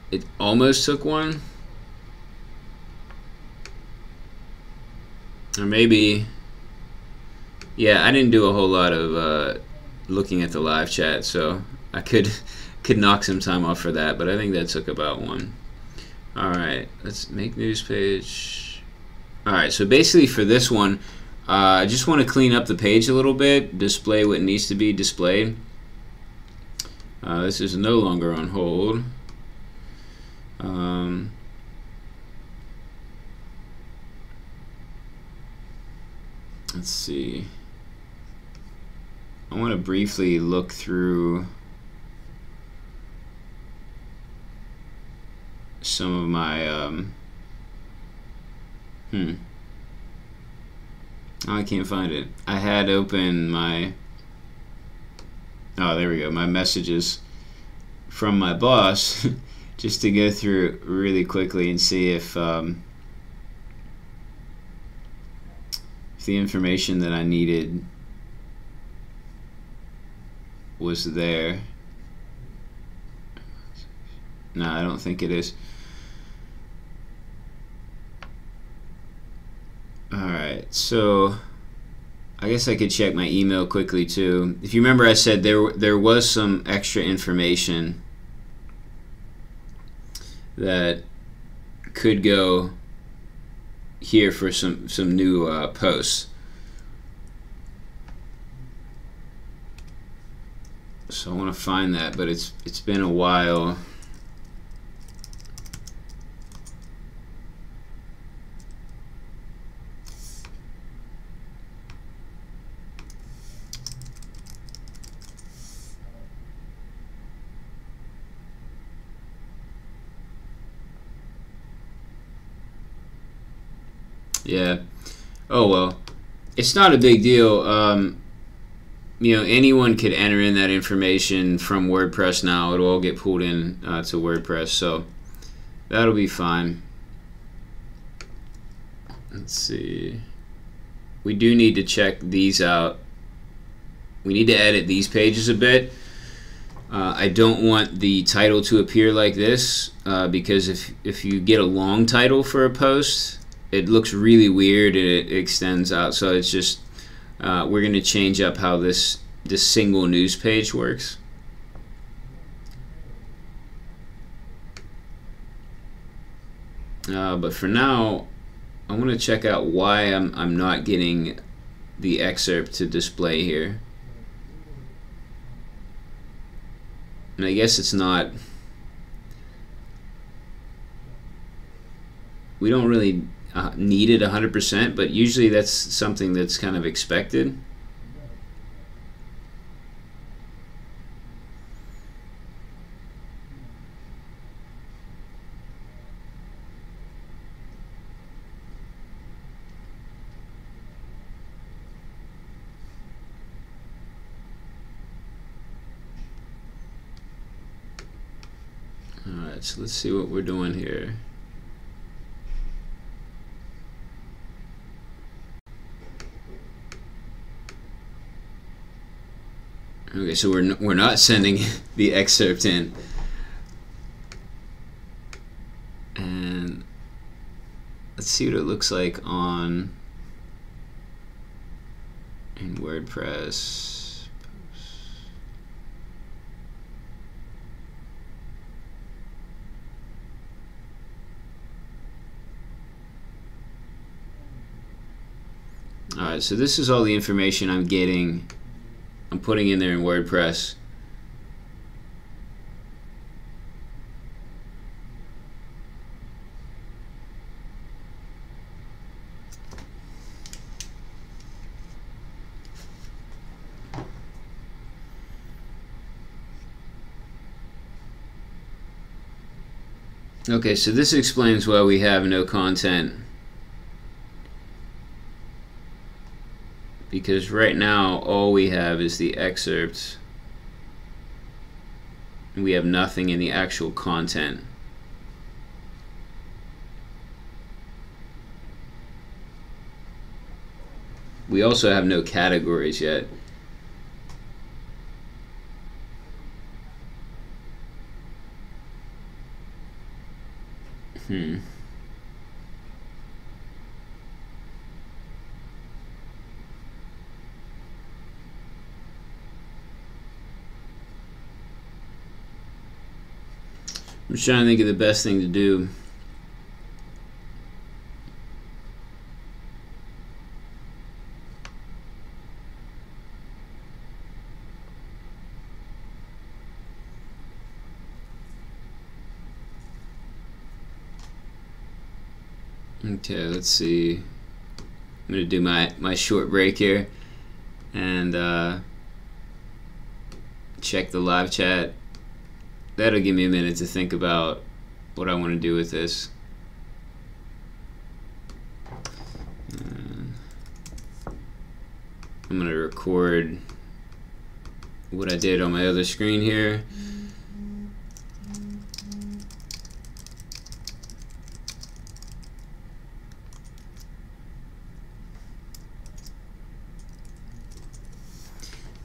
It almost took 1. Or maybe, yeah, I didn't do a whole lot of looking at the live chat, so I could knock some time off for that, but I think that took about 1. Alright, let's make news page. Alright, so basically for this one, I just want to clean up the page a little bit, display what needs to be displayed. This is no longer on hold. Let's see. I want to briefly look through some of my oh, I can't find it. I had open my, oh, there we go, my messages from my boss just to go through really quickly and see if the information that I needed was there. No, I don't think it is. Alright, so I guess I could check my email quickly too. If you remember, I said there was some extra information that could go here for some new posts. So I want to find that, but it's been a while. Yeah. Oh well. It's not a big deal. You know, anyone could enter in that information from WordPress now. It'll all get pulled in to WordPress, so that'll be fine. Let's see. We do need to check these out. We need to edit these pages a bit. I don't want the title to appear like this because if you get a long title for a post, it looks really weird and it extends out. So it's just we're going to change up how this single news page works. But for now, I want to check out why I'm not getting the excerpt to display here. And I guess it's not, we don't really need it 100%, but usually that's something that's kind of expected. Alright, so let's see what we're doing here. Okay, so we're not sending the excerpt in. And let's see what it looks like in WordPress. Alright, so this is all the information I'm putting in there in WordPress. Okay, so this explains why we have no content. Because right now all we have is the excerpts. We have nothing in the actual content. We also have no categories yet. I'm just trying to think of the best thing to do. Okay, let's see. I'm gonna do my short break here and check the live chat. That'll give me a minute to think about what I want to do with this. I'm gonna record what I did on my other screen here.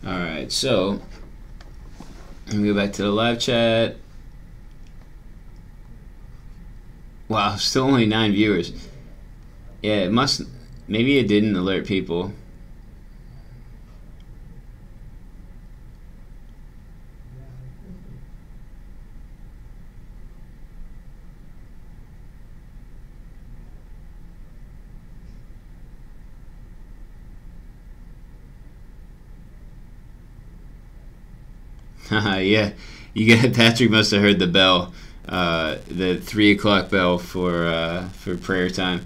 Alright, so let me go back to the live chat. Wow, still only 9 viewers. Yeah, it must, maybe it didn't alert people. Yeah, you got Patrick must have heard the bell, the 3 o'clock bell for prayer time.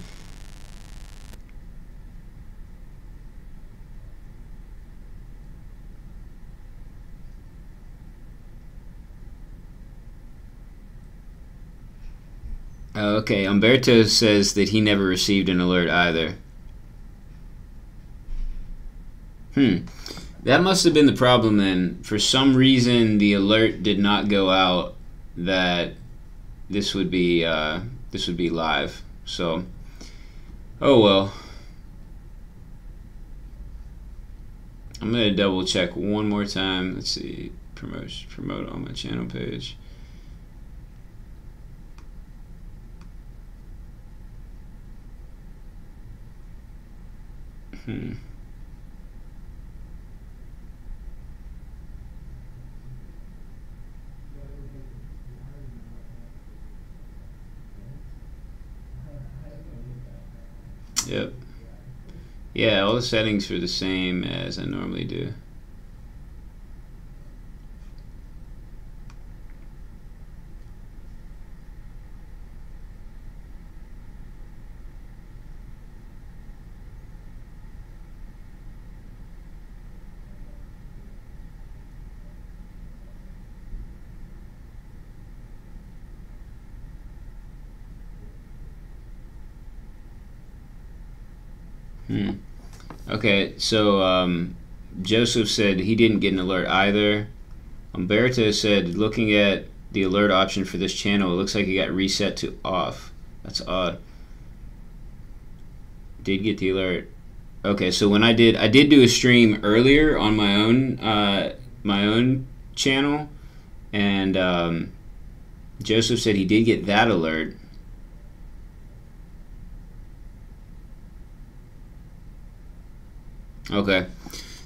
Okay, Umberto says that he never received an alert either. That must have been the problem then. For some reason, the alert did not go out that this would be live. So, oh well. I'm gonna double check one more time. Let's see, promote on my channel page. Yep. Yeah, all the settings are the same as I normally do. Okay, so Joseph said he didn't get an alert either. Umberto said, looking at the alert option for this channel, it looks like it got reset to off. That's odd. Did get the alert. Okay, so when I did do a stream earlier on my own channel, and Joseph said he did get that alert. Okay,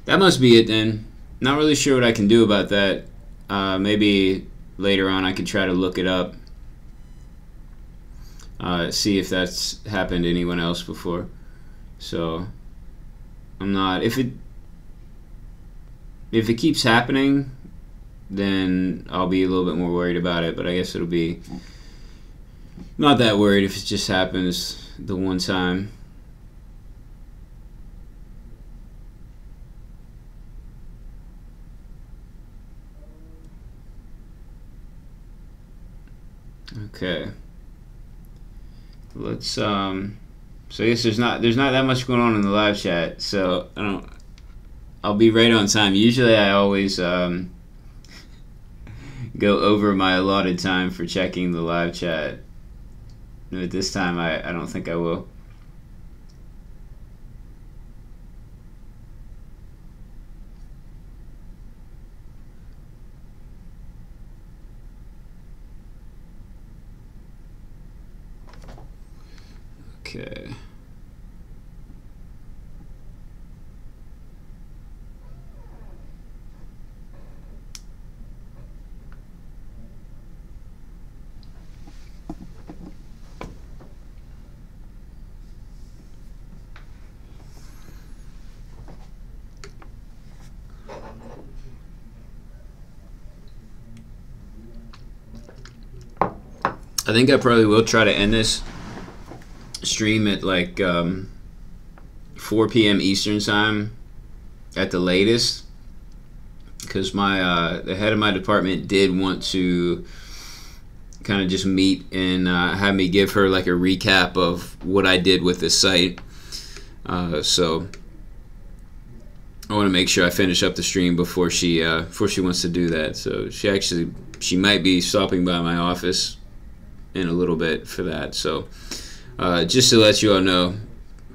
that must be it then. Not really sure what I can do about that. Maybe later on I could try to look it up, see if that's happened to anyone else before. So I'm not, if it keeps happening, then I'll be a little bit more worried about it, but I guess it'll be not that worried if it just happens the one time. Okay. Let's so I guess there's not that much going on in the live chat, so I'll be right on time. Usually I always go over my allotted time for checking the live chat. But this time I don't think I will. Okay. I think I probably will try to end this stream at like 4 p.m. Eastern time at the latest, because my the head of my department did want to kind of just meet and have me give her like a recap of what I did with this site. So I want to make sure I finish up the stream before she wants to do that. So she might be stopping by my office in a little bit for that. So just to let you all know,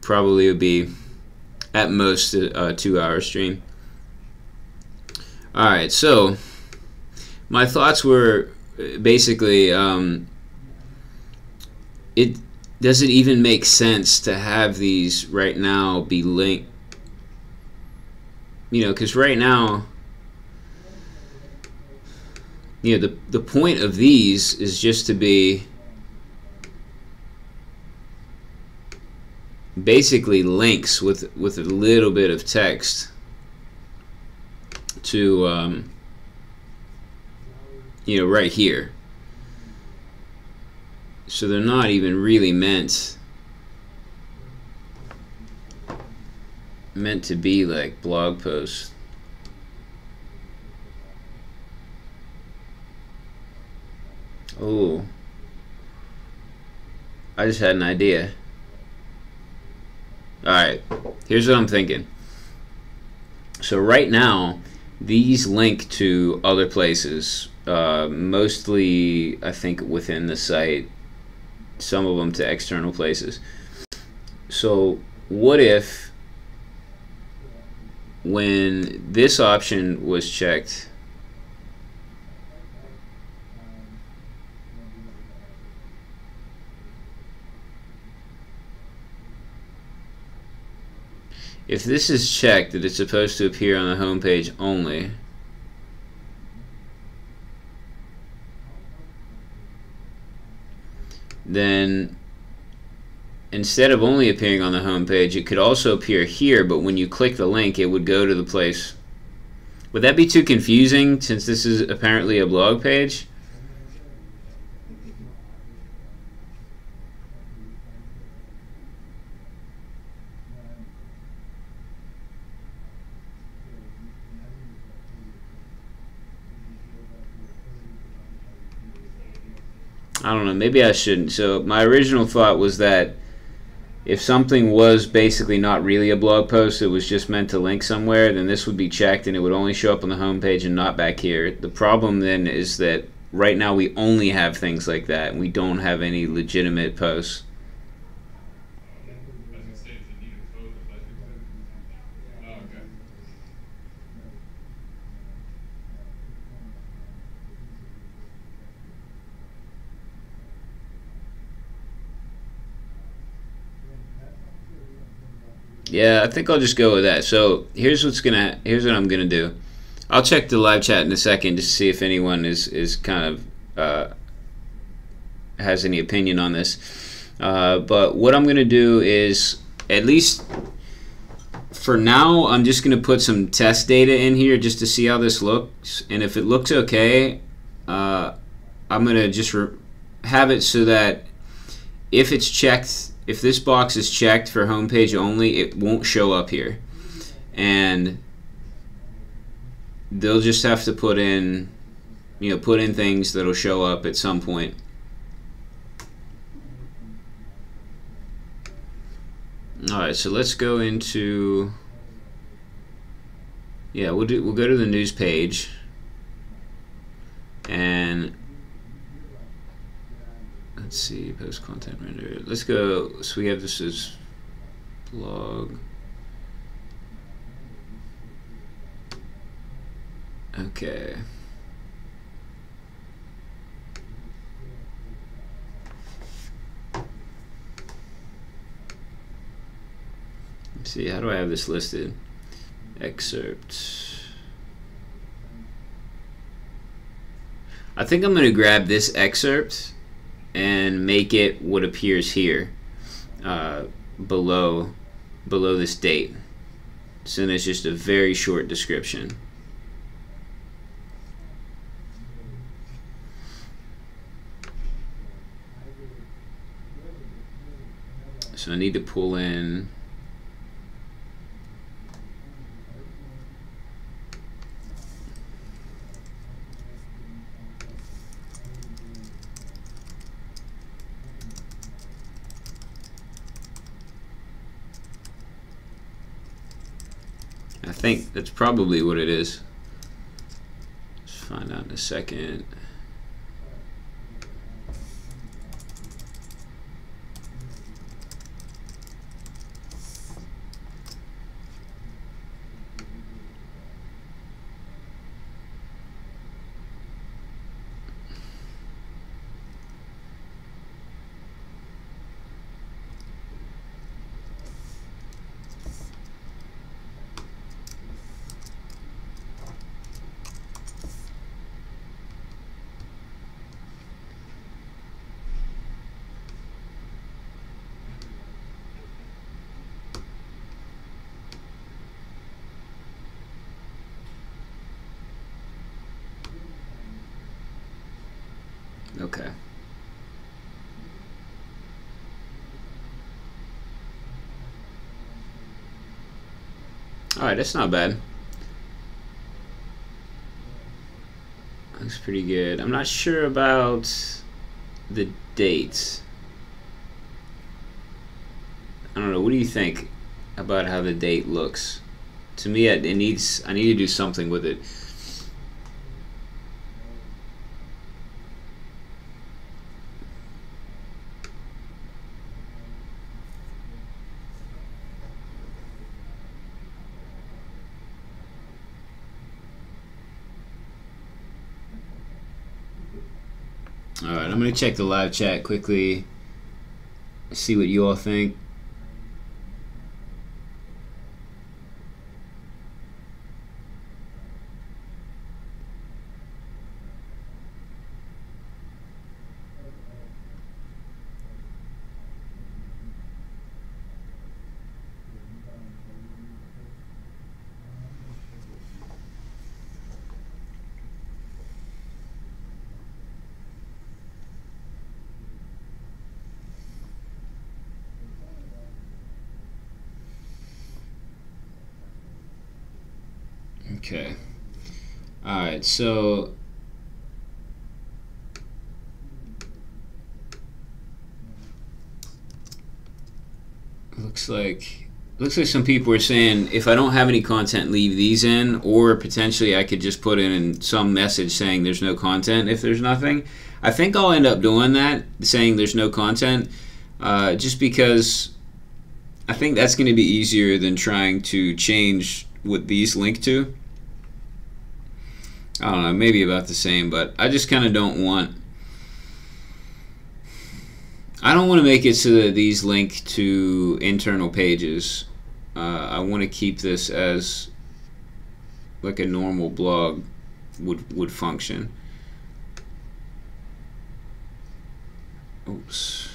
probably would be at most a 2-hour stream. Alright, so my thoughts were basically, it doesn't even make sense to have these right now be linked, you know, because right now, you know, the point of these is just to be basically links with a little bit of text to you know, right here. So they're not even really meant to be like blog posts. Oh, I just had an idea. Alright, here's what I'm thinking. So right now, these link to other places, mostly I think within the site, some of them to external places. So what if when this option was checked, if this is checked that it's supposed to appear on the home page only, then instead of only appearing on the home page, it could also appear here, but when you click the link, it would go to the place. Would that be too confusing since this is apparently a blog page? I don't know, maybe I shouldn't. So my original thought was that if something was basically not really a blog post, it was just meant to link somewhere, then this would be checked and it would only show up on the home page and not back here. The problem then is that right now we only have things like that and we don't have any legitimate posts. Yeah, I think I'll just go with that. So here's what I'm gonna do. I'll check the live chat in a second just to see if anyone is kind of has any opinion on this. But what I'm gonna do is, at least for now, I'm just gonna put some test data in here just to see how this looks, and if it looks okay, I'm gonna just have it so that if it's checked, if this box is checked for homepage only, it won't show up here, and they'll just have to put in things that'll show up at some point. All right, so let's go into, we'll go to the news page, and let's see, post content render. Let's go. So we have this as blog. Okay. Let's see, how do I have this listed? Excerpt. I think I'm going to grab this excerpt and make it what appears here below this date. So then it's just a very short description. So I need to pull in I think that's probably what it is. Let's find out in a second. Okay. Alright, that's not bad. Looks pretty good. I'm not sure about the dates. I don't know. What do you think about how the date looks? To me, I need to do something with it. Alright, I'm going to check the live chat quickly, see what you all think. Okay. All right. So looks like some people are saying if I don't have any content, leave these in, or potentially I could just put in some message saying there's no content if there's nothing. I think I'll end up doing that, saying there's no content, just because I think that's going to be easier than trying to change what these link to. I don't know, maybe about the same, but I just kind of don't want to make it so that these link to internal pages. I want to keep this as like a normal blog would function. Oops.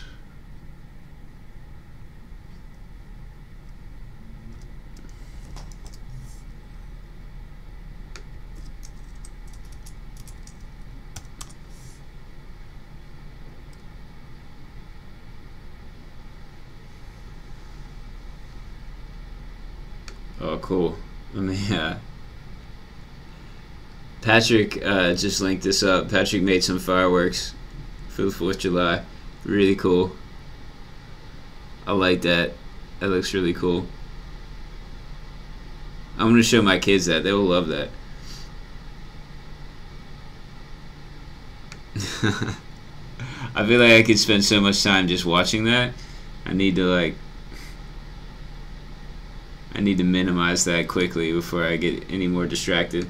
Oh, cool. Let me. Patrick just linked this up. Patrick made some fireworks for the 4th of July. Really cool. I like that. That looks really cool. I'm going to show my kids that. They will love that. I feel like I could spend so much time just watching that. I need to minimize that quickly before I get any more distracted.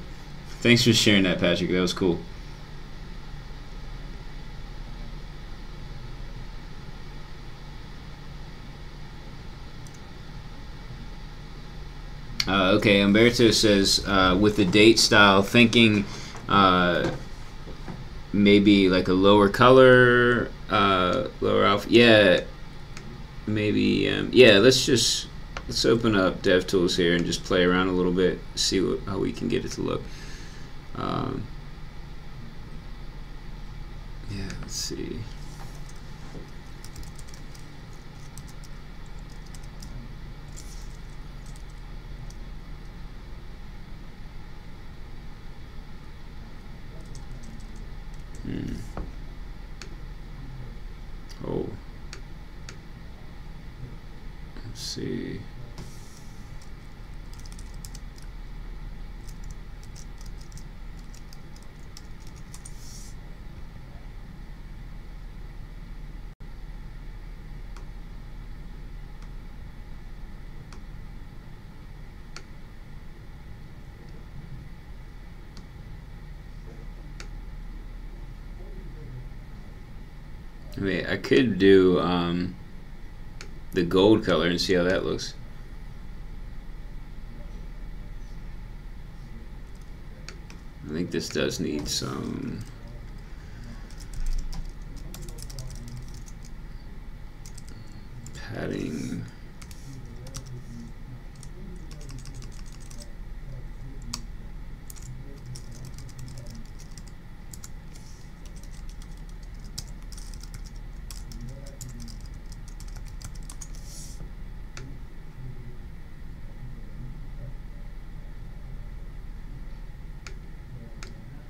Thanks for sharing that, Patrick. That was cool. Okay, Umberto says, with the date style, thinking maybe like a lower color, lower alpha. Yeah, maybe. Yeah, let's open up DevTools here and just play around a little bit, see how we can get it to look. Yeah, let's see. Oh, let's see. I mean, I could do the gold color and see how that looks. I think this does need some padding.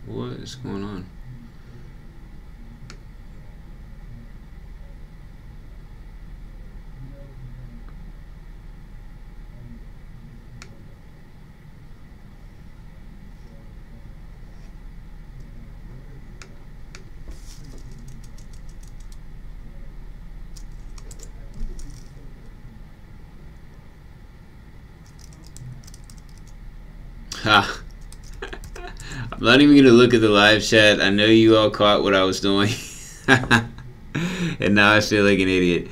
What is going on? Ha! I'm not even going to look at the live chat. I know you all caught what I was doing. And now I feel like an idiot.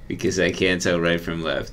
Because I can't tell right from left.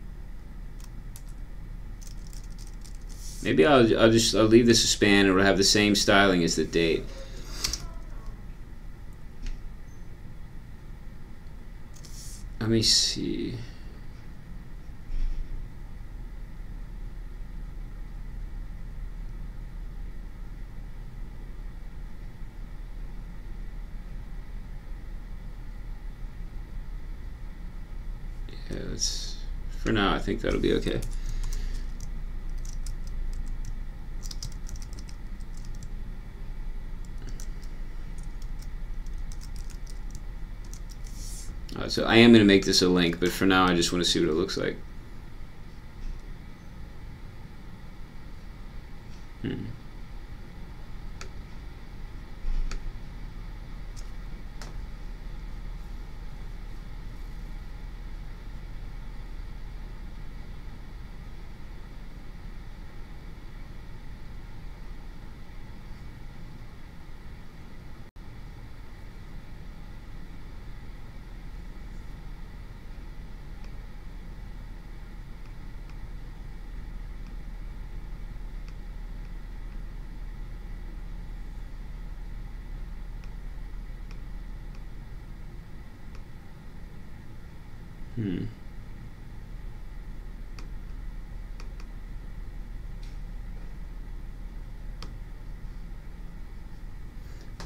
Maybe I'll leave this a span. It'll have the same styling as the date. Let me see. Yeah, for now, I think that'll be okay. So I am going to make this a link, but for now I just want to see what it looks like.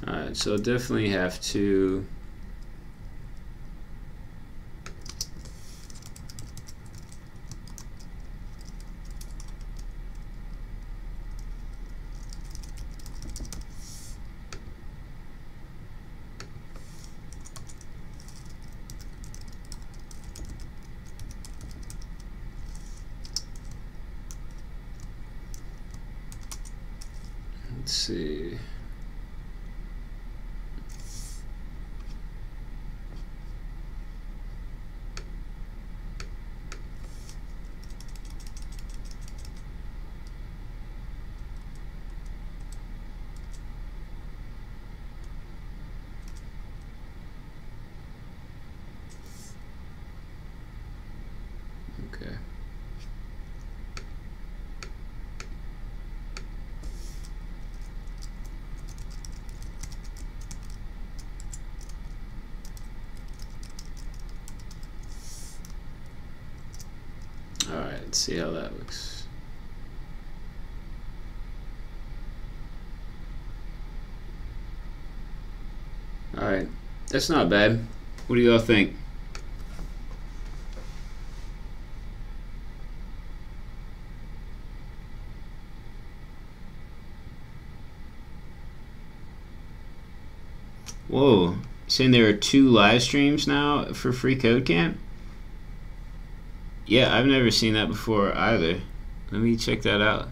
Alright, so I'll definitely have to let's see. Okay. All right, let's see how that looks. All right, that's not bad. What do y'all think? Whoa, saying there are 2 live streams now for freeCodeCamp? Yeah, I've never seen that before either. Let me check that out.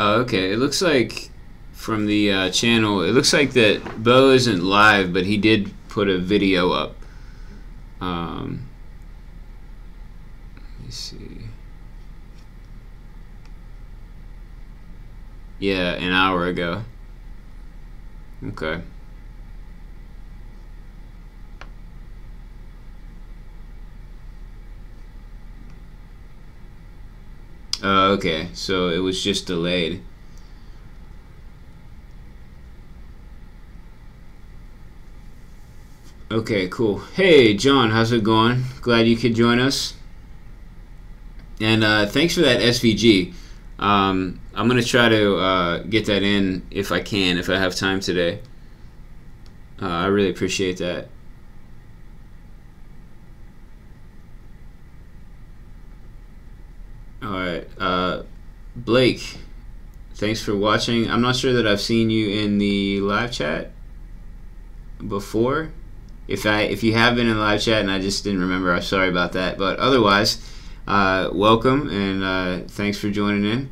Oh, okay. It looks like from the channel, it looks like that Bo isn't live, but he did put a video up. Let me see. Yeah, an hour ago. Okay. Okay, so it was just delayed. Okay, cool. Hey, John, how's it going? Glad you could join us. And thanks for that SVG. I'm going to try to get that in if I can, if I have time today. I really appreciate that. Alright, Blake, thanks for watching. I'm not sure that I've seen you in the live chat. before. If you have been in the live chat and I just didn't remember, I'm sorry about that. But otherwise, welcome and thanks for joining in.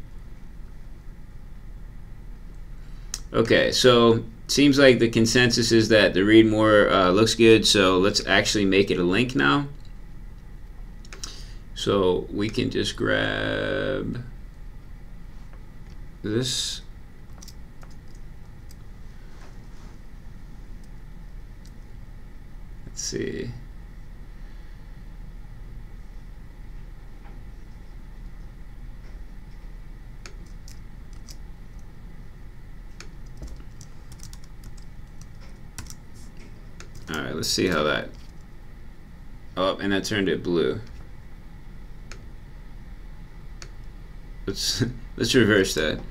Okay, so seems like the consensus is that the read more looks good, so let's actually make it a link now. So we can just grab this. Let's see. All right, let's see how that. Oh, and that turned it blue. Let's reverse that.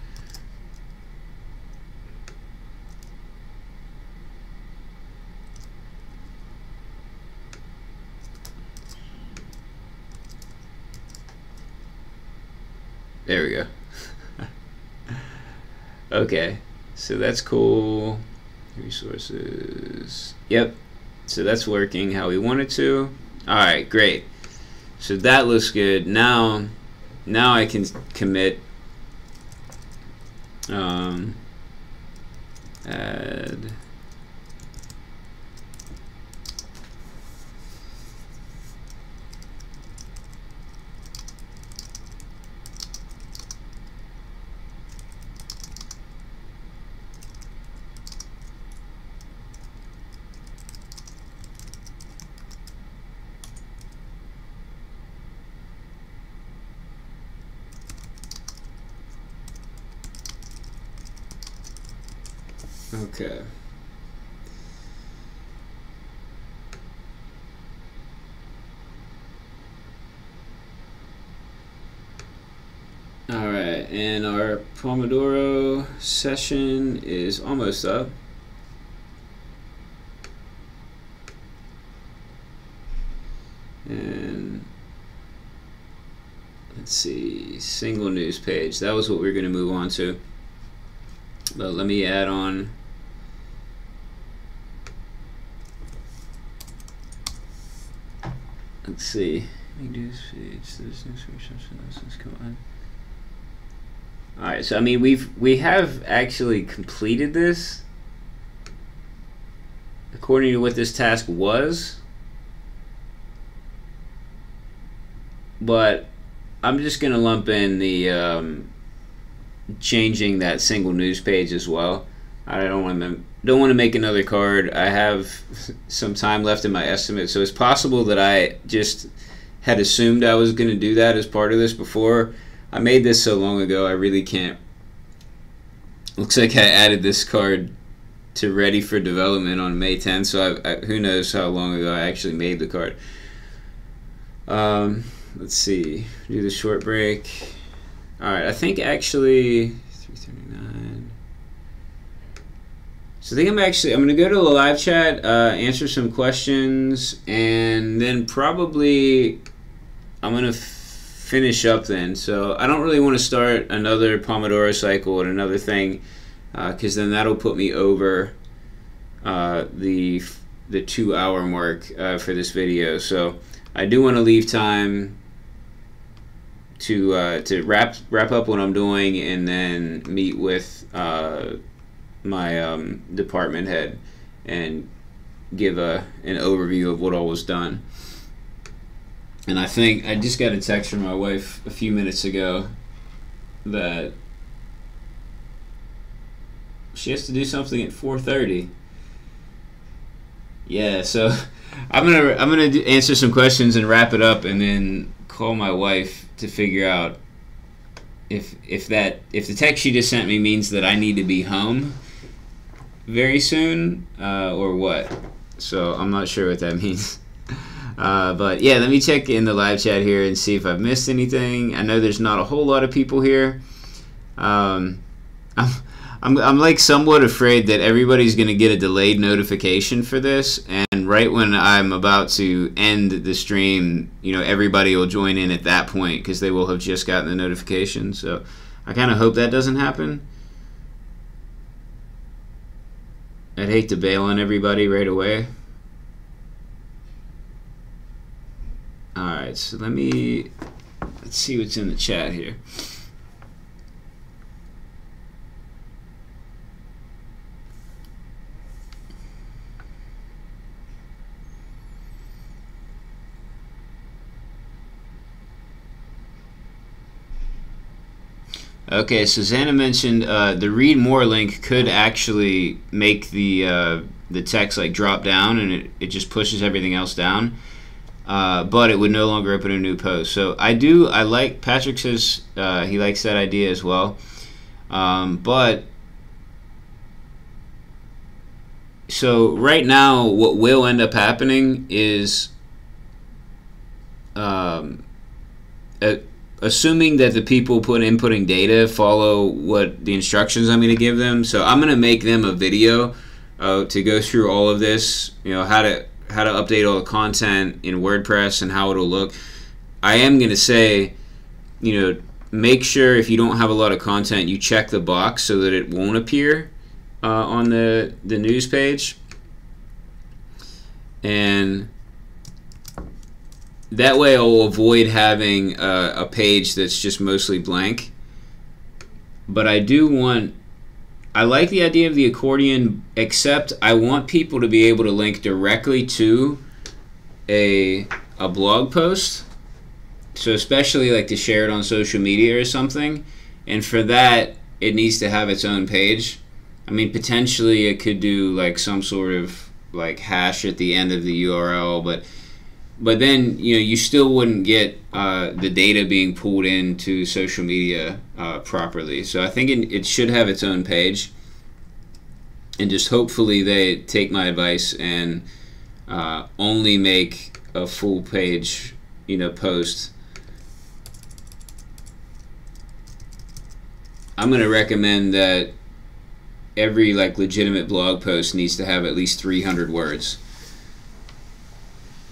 There we go. Okay, so that's cool. Resources. Yep. So that's working how we want it to. All right, great. So that looks good. Now I can commit. Add. Okay. All right, and our Pomodoro session is almost up. And let's see, single news page. That was what we were going to move on to. But let me add on. Let's see. News page. All right. So I mean, we have actually completed this according to what this task was, but I'm just gonna lump in the changing that single news page as well. I don't want to make another card. I have some time left in my estimate, so it's possible that I just had assumed I was going to do that as part of this before. I made this so long ago, I really can't. Looks like I added this card to ready for development on May 10th, so who knows how long ago I actually made the card. Let's see, do the short break. All right, I think actually 3:39. So I think I'm going to go to the live chat, answer some questions, and then probably I'm going to finish up then. So I don't really want to start another Pomodoro cycle and another thing, because then that'll put me over the 2-hour mark for this video. So I do want to leave time to wrap up what I'm doing and then meet with my department head and give an overview of what all was done. And I think I just got a text from my wife a few minutes ago that she has to do something at 4:30. Yeah, so I'm gonna answer some questions and wrap it up, and then call my wife to figure out if the text she just sent me means that I need to be home very soon or what. So I'm not sure what that means. But yeah, let me check in the live chat here and see if I've missed anything. I know there's not a whole lot of people here. I'm like somewhat afraid that everybody's going to get a delayed notification for this, and right when I'm about to end the stream, everybody will join in at that point because they will have just gotten the notification. So I kind of hope that doesn't happen. I'd hate to bail on everybody right away. Alright, so let's see what's in the chat here. Okay, so Xana mentioned the read more link could actually make the text like drop down, and it just pushes everything else down, but it would no longer open a new post. So I like, Patrick says he likes that idea as well, but so right now what will end up happening is assuming that the people inputting data follow what the instructions I'm going to give them. So I'm going to make them a video to go through all of this, how to update all the content in WordPress and how it'll look. I am going to say, make sure if you don't have a lot of content, you check the box so that it won't appear on the news page. And that way I'll avoid having a page that's just mostly blank. But I like the idea of the accordion, except I want people to be able to link directly to a blog post. So especially like to share it on social media or something. And for that, it needs to have its own page. I mean, potentially it could do like some sort of like hash at the end of the URL, but then you still wouldn't get the data being pulled into social media properly. So I think it should have its own page, and just hopefully they take my advice and only make a full page post. I'm going to recommend that every legitimate blog post needs to have at least 300 words.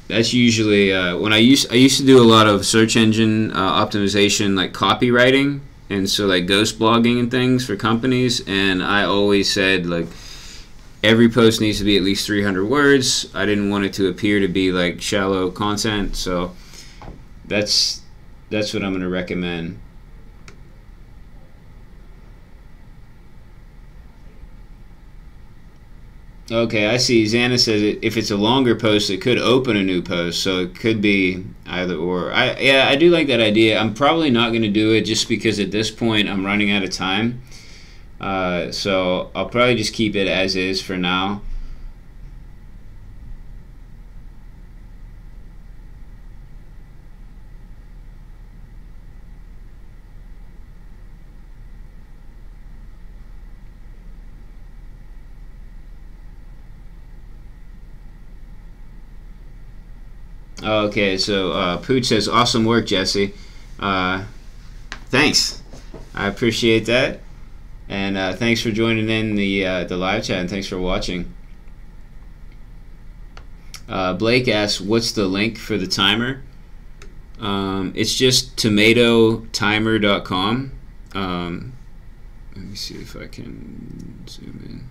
That's usually when I used to do a lot of search engine optimization, like copywriting, and so like ghost blogging and things for companies, and I always said every post needs to be at least 300 words. I didn't want it to appear to be like shallow content, so that's what I'm going to recommend. Okay, I see. Xana says if it's a longer post, it could open a new post, so it could be either or. I do like that idea. I'm probably not going to do it just because at this point I'm running out of time. So I'll probably just keep it as is for now. Okay, so Pooch says, awesome work, Jesse. Thanks. I appreciate that. And thanks for joining in the live chat, and thanks for watching. Blake asks, what's the link for the timer? It's just tomatotimer.com. Let me see if I can zoom in.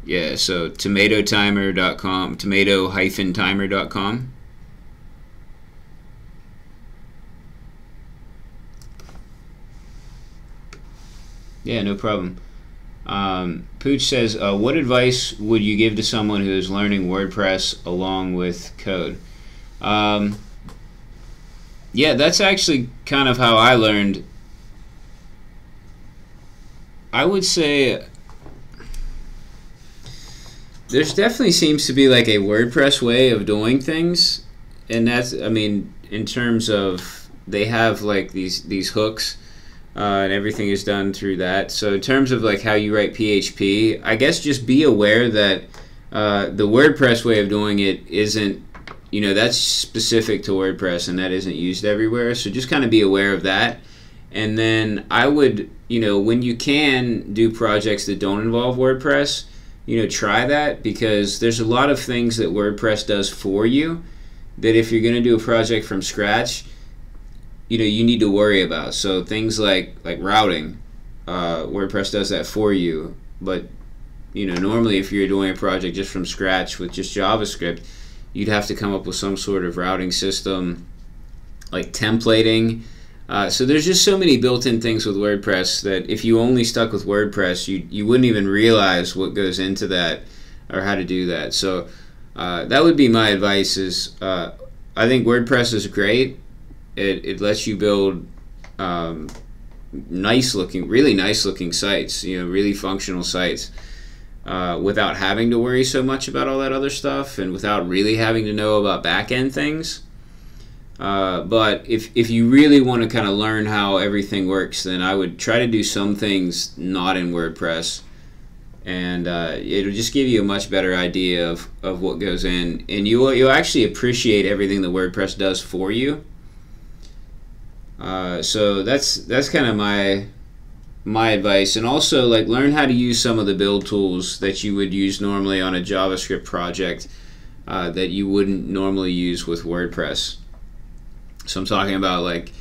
Yeah, so tomatotimer.com, tomato-timer.com. Yeah, no problem. Pooch says, what advice would you give to someone who is learning WordPress along with code? Yeah, that's actually kind of how I learned. I would say there's definitely seems to be like a WordPress way of doing things, and that's, I mean, in terms of they have like these hooks, and everything is done through that. So in terms of like how you write PHP, I guess just be aware that the WordPress way of doing it isn't, that's specific to WordPress and that isn't used everywhere. So just kind of be aware of that. And then I would, when you can do projects that don't involve WordPress, try that, because there's a lot of things that WordPress does for you that if you're going to do a project from scratch, you need to worry about. So things like routing, WordPress does that for you, but normally if you're doing a project just from scratch with just JavaScript, you'd have to come up with some sort of routing system, like templating. So there's just so many built-in things with WordPress that if you only stuck with WordPress, you wouldn't even realize what goes into that or how to do that. So that would be my advice. Is I think WordPress is great. It lets you build really nice looking sites, really functional sites, without having to worry so much about all that other stuff and without really having to know about back-end things. But if you really want to kind of learn how everything works, then I would try to do some things not in WordPress, and it'll just give you a much better idea of what goes in, and you'll actually appreciate everything that WordPress does for you. So that's kind of my advice. And also, like, learn how to use some of the build tools that you would use normally on a JavaScript project that you wouldn't normally use with WordPress. So I'm talking about, like,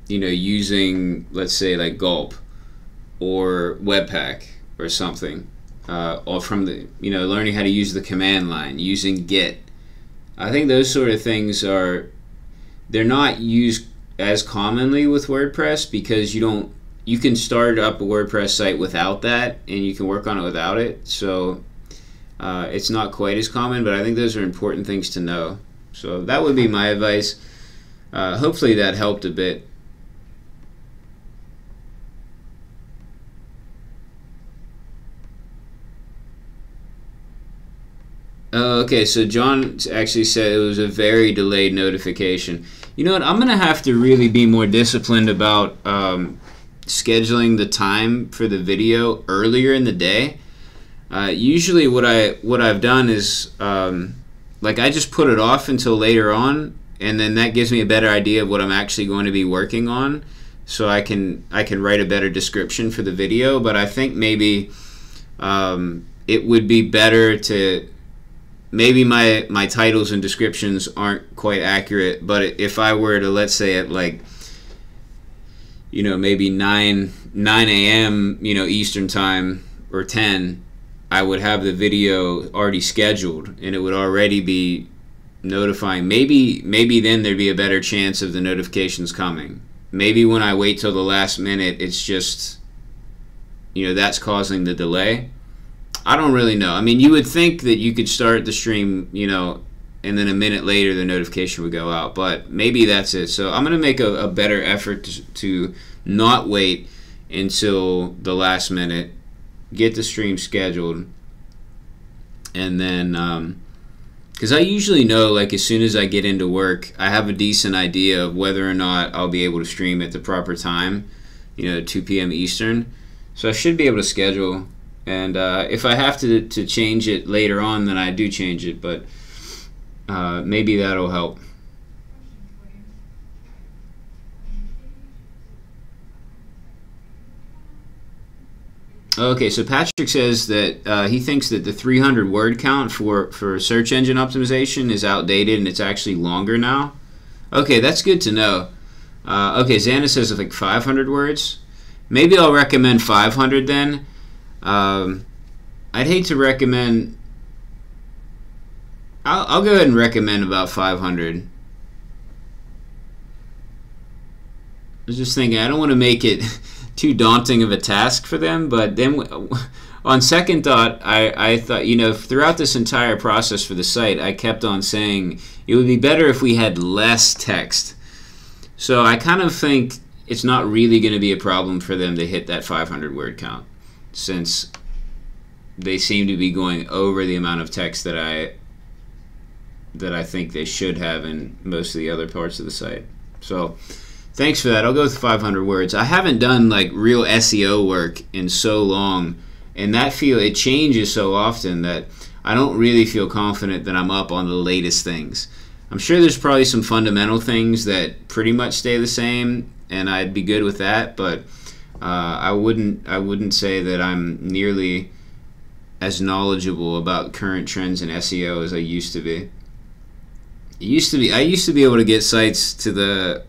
using, let's say, like Gulp or Webpack or something, or from the, learning how to use the command line, using Git. I think those sort of things they're not used as commonly with WordPress because you can start up a WordPress site without that, and you can work on it without it. So it's not quite as common, but I think those are important things to know. So that would be my advice. Hopefully that helped a bit. Okay, so John actually said it was a very delayed notification. You know what? I'm gonna have to really be more disciplined about scheduling the time for the video earlier in the day. Usually, what I've done is like I just put it off until later on, and then that gives me a better idea of what I'm actually going to be working on, so I can write a better description for the video. But I think maybe it would be better to. Maybe my titles and descriptions aren't quite accurate, but if I were to, let's say, at like, maybe 9 a.m. Eastern time, or 10, I would have the video already scheduled, and it would already be notifying. Maybe then there'd be a better chance of the notifications coming. Maybe when I wait till the last minute, it's just, that's causing the delay. I don't really know. I mean, you would think that you could start the stream, and then a minute later the notification would go out, but maybe that's it. So I'm going to make a better effort to not wait until the last minute, get the stream scheduled, and then, because I usually know, like, as soon as I get into work, I have a decent idea of whether or not I'll be able to stream at the proper time, 2 p.m. Eastern. So I should be able to schedule. And if I have to change it later on, then I do change it, but maybe that'll help. Okay, so Patrick says that he thinks that the 300 word count for search engine optimization is outdated and it's actually longer now. Okay, that's good to know. Okay, Xana says like 500 words. Maybe I'll recommend 500 then. I'd hate to recommend. I'll go ahead and recommend about 500. I was just thinking I don't want to make it too daunting of a task for them, but then on second thought, I thought, throughout this entire process for the site, I kept on saying it would be better if we had less text. So I kind of think it's not really going to be a problem for them to hit that 500 word count, since they seem to be going over the amount of text that I think they should have in most of the other parts of the site. So thanks for that. I'll go with 500 words. I haven't done like real SEO work in so long, and it changes so often that I don't really feel confident that I'm up on the latest things. I'm sure there's probably some fundamental things that pretty much stay the same, and I'd be good with that, but I wouldn't say that I'm nearly as knowledgeable about current trends in SEO as I used to be. I used to be able to get sites to the,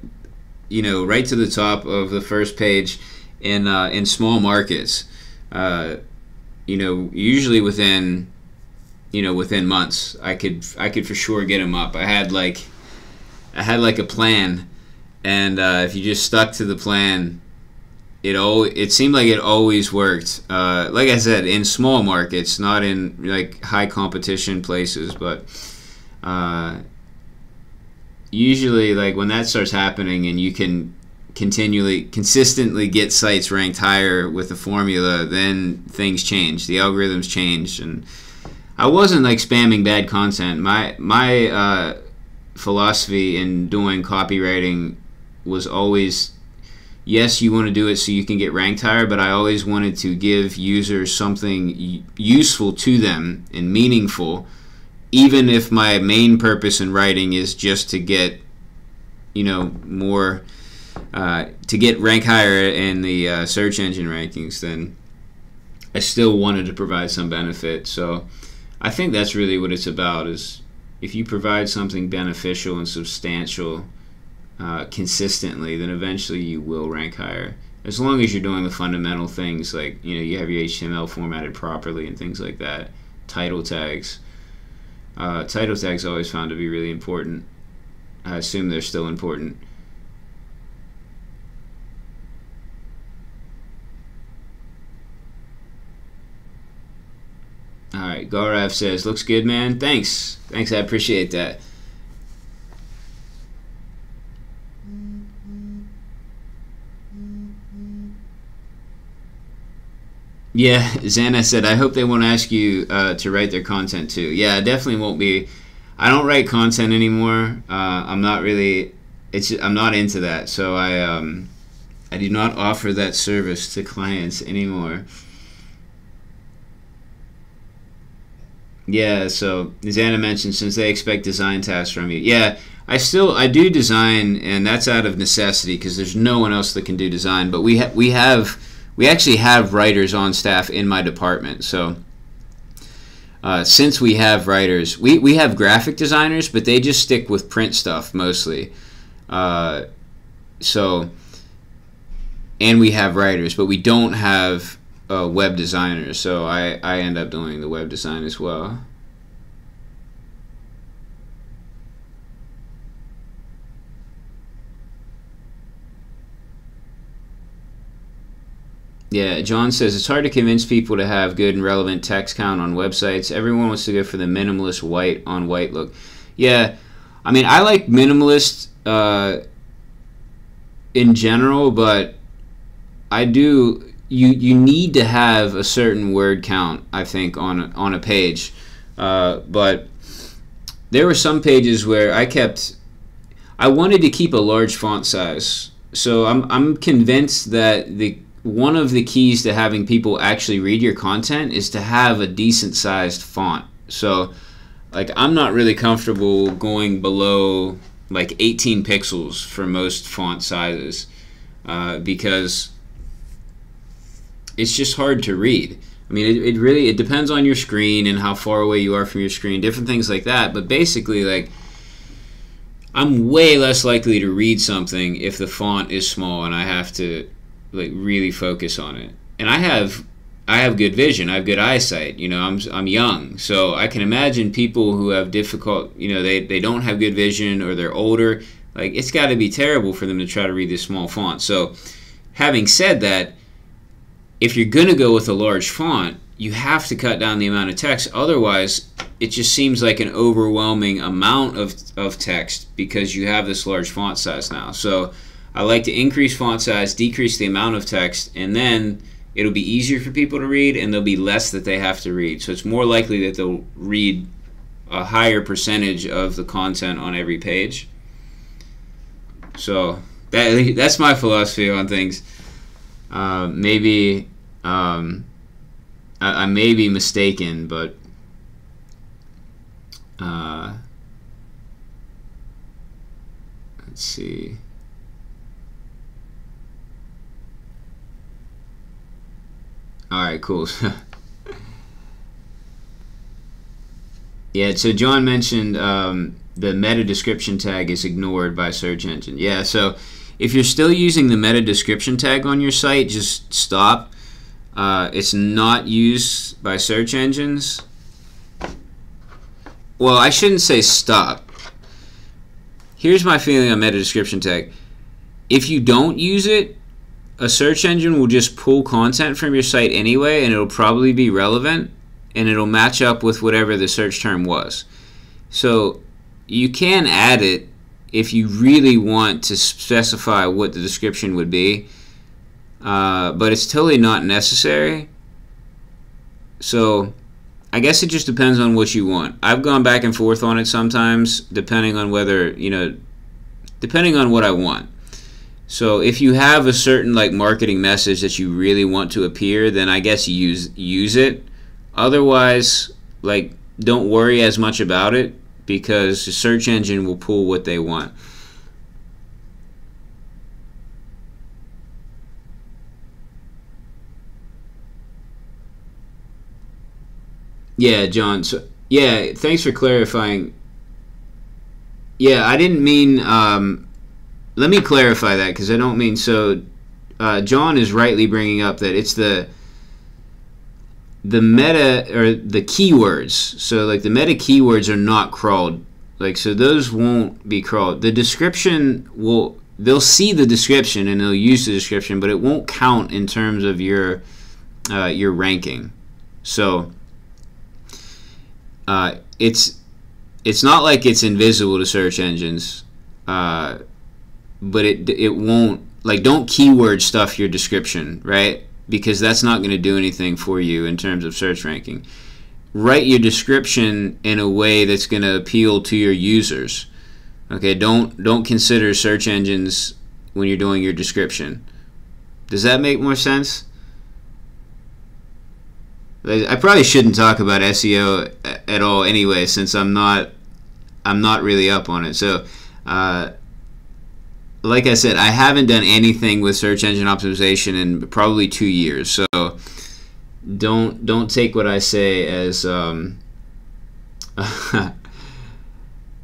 right to the top of the first page in small markets. usually within months, I could for sure get them up. I had like a plan, and if you just stuck to the plan, it seemed like it always worked. Like I said, in small markets, not in like high competition places, but usually like when that starts happening and you can consistently get sites ranked higher with the formula, then things change. The algorithms change, and I wasn't like spamming bad content. My philosophy in doing copywriting was always, yes, you want to do it so you can get ranked higher, but I always wanted to give users something useful to them and meaningful, even if my main purpose in writing is just to get more to get rank higher in the search engine rankings. Then I still wanted to provide some benefit. So I think that's really what it's about, is if you provide something beneficial and substantial consistently, then eventually you will rank higher, as long as you're doing the fundamental things, like you have your HTML formatted properly and things like that. Title tags always found to be really important. I assume they're still important. Alright, Gaurav says, looks good, man. Thanks, I appreciate that. Yeah, Xana said, I hope they won't ask you to write their content too. Yeah, it definitely won't be. I don't write content anymore. I'm not into that, so I do not offer that service to clients anymore. Yeah, so Xana mentioned, since they expect design tasks from you. Yeah, I do design, and that's out of necessity because there's no one else that can do design. But we actually have writers on staff in my department. So since we have writers, we have graphic designers, but they just stick with print stuff mostly. And we have writers, but we don't have web designers. So I end up doing the web design as well. Yeah, John says, it's hard to convince people to have good and relevant text count on websites. Everyone wants to go for the minimalist white on white look. Yeah, I mean, I like minimalist in general, but I do. You need to have a certain word count, I think, on a page. But there were some pages where I wanted to keep a large font size. So I'm convinced that one of the keys to having people actually read your content is to have a decent sized font. So like, I'm not really comfortable going below like 18 pixels for most font sizes because it's just hard to read. I mean, it really depends on your screen and how far away you are from your screen, different things like that. But basically, like, I'm way less likely to read something if the font is small and I have to like really focus on it. And I have good vision, I have good eyesight, I'm young, so I can imagine people who have difficult, they don't have good vision, or they're older, like, it's got to be terrible for them to try to read this small font. So having said that, if you're going to go with a large font, you have to cut down the amount of text. Otherwise, it just seems like an overwhelming amount of text because you have this large font size now. So I like to increase font size, decrease the amount of text, and then it'll be easier for people to read, and there'll be less that they have to read. So it's more likely that they'll read a higher percentage of the content on every page. So that's my philosophy on things. I may be mistaken, but let's see. Alright, cool. Yeah, so John mentioned the meta description tag is ignored by search engine. Yeah, so if you're still using the meta description tag on your site, just stop. it's not used by search engines. Well, I shouldn't say stop. Here's my feeling on meta description tag. If you don't use it, a search engine will just pull content from your site anyway, and it'll probably be relevant, and it'll match up with whatever the search term was. So you can add it if you really want to specify what the description would be, but it's totally not necessary. So I guess it just depends on what you want. I've gone back and forth on it sometimes, depending on whether, depending on what I want. So if you have a certain like marketing message that you really want to appear, then I guess use it. Otherwise, like, don't worry as much about it, because the search engine will pull what they want. Yeah, John. So yeah, thanks for clarifying. Yeah, I didn't mean. Let me clarify that, because I don't mean so. John is rightly bringing up that it's the meta, or the keywords. So like the meta keywords are not crawled. Like, so those won't be crawled. The description will. They'll see the description and they'll use the description, but it won't count in terms of your ranking. So. It's not like it's invisible to search engines, but it won't, like, don't keyword stuff your description, right? Because that's not going to do anything for you in terms of search ranking. Write your description in a way that's going to appeal to your users. Okay, don't consider search engines when you're doing your description. Does that make more sense? I probably shouldn't talk about SEO at all anyway, since I'm not really up on it. So, like I said, I haven't done anything with search engine optimization in probably 2 years. So, don't take what I say as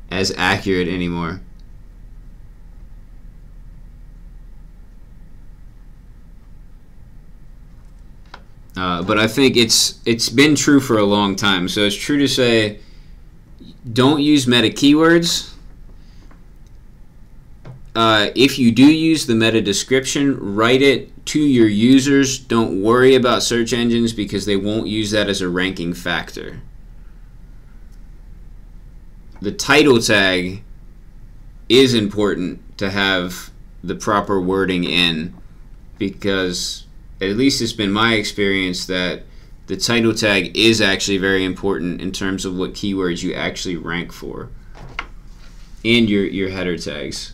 as accurate anymore. But I think it's been true for a long time. So it's true to say, don't use meta keywords. If you do use the meta description, write it to your users. Don't worry about search engines, because they won't use that as a ranking factor. The title tag is important to have the proper wording in, because at least it's been my experience that the title tag is actually very important in terms of what keywords you actually rank for, and your header tags.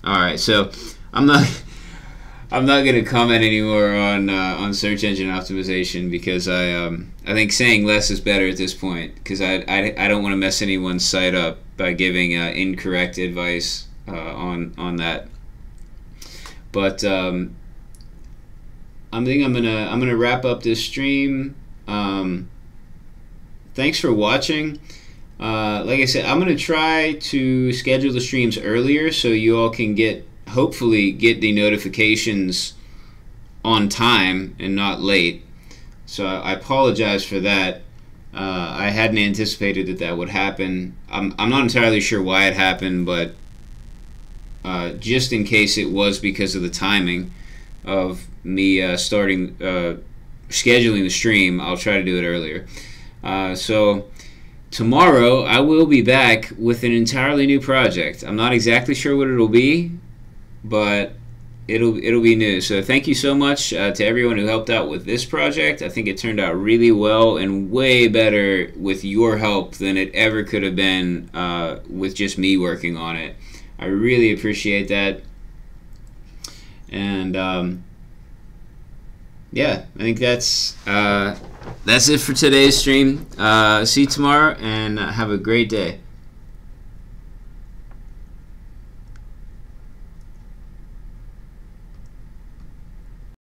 All right, so I'm not going to comment anymore on search engine optimization, because I think saying less is better at this point, because I don't want to mess anyone's site up by giving incorrect advice on that. But I think I'm gonna wrap up this stream. Thanks for watching. Like I said, I'm gonna try to schedule the streams earlier so you all can hopefully get the notifications on time and not late. So I apologize for that. I hadn't anticipated that would happen. I'm not entirely sure why it happened, but just in case it was because of the timing of me scheduling the stream, I'll try to do it earlier. So tomorrow I will be back with an entirely new project. I'm not exactly sure what it'll be, but it'll be new. So thank you so much to everyone who helped out with this project. I think it turned out really well, and way better with your help than it ever could have been with just me working on it. I really appreciate that. And yeah, I think that's it for today's stream. See you tomorrow, and have a great day.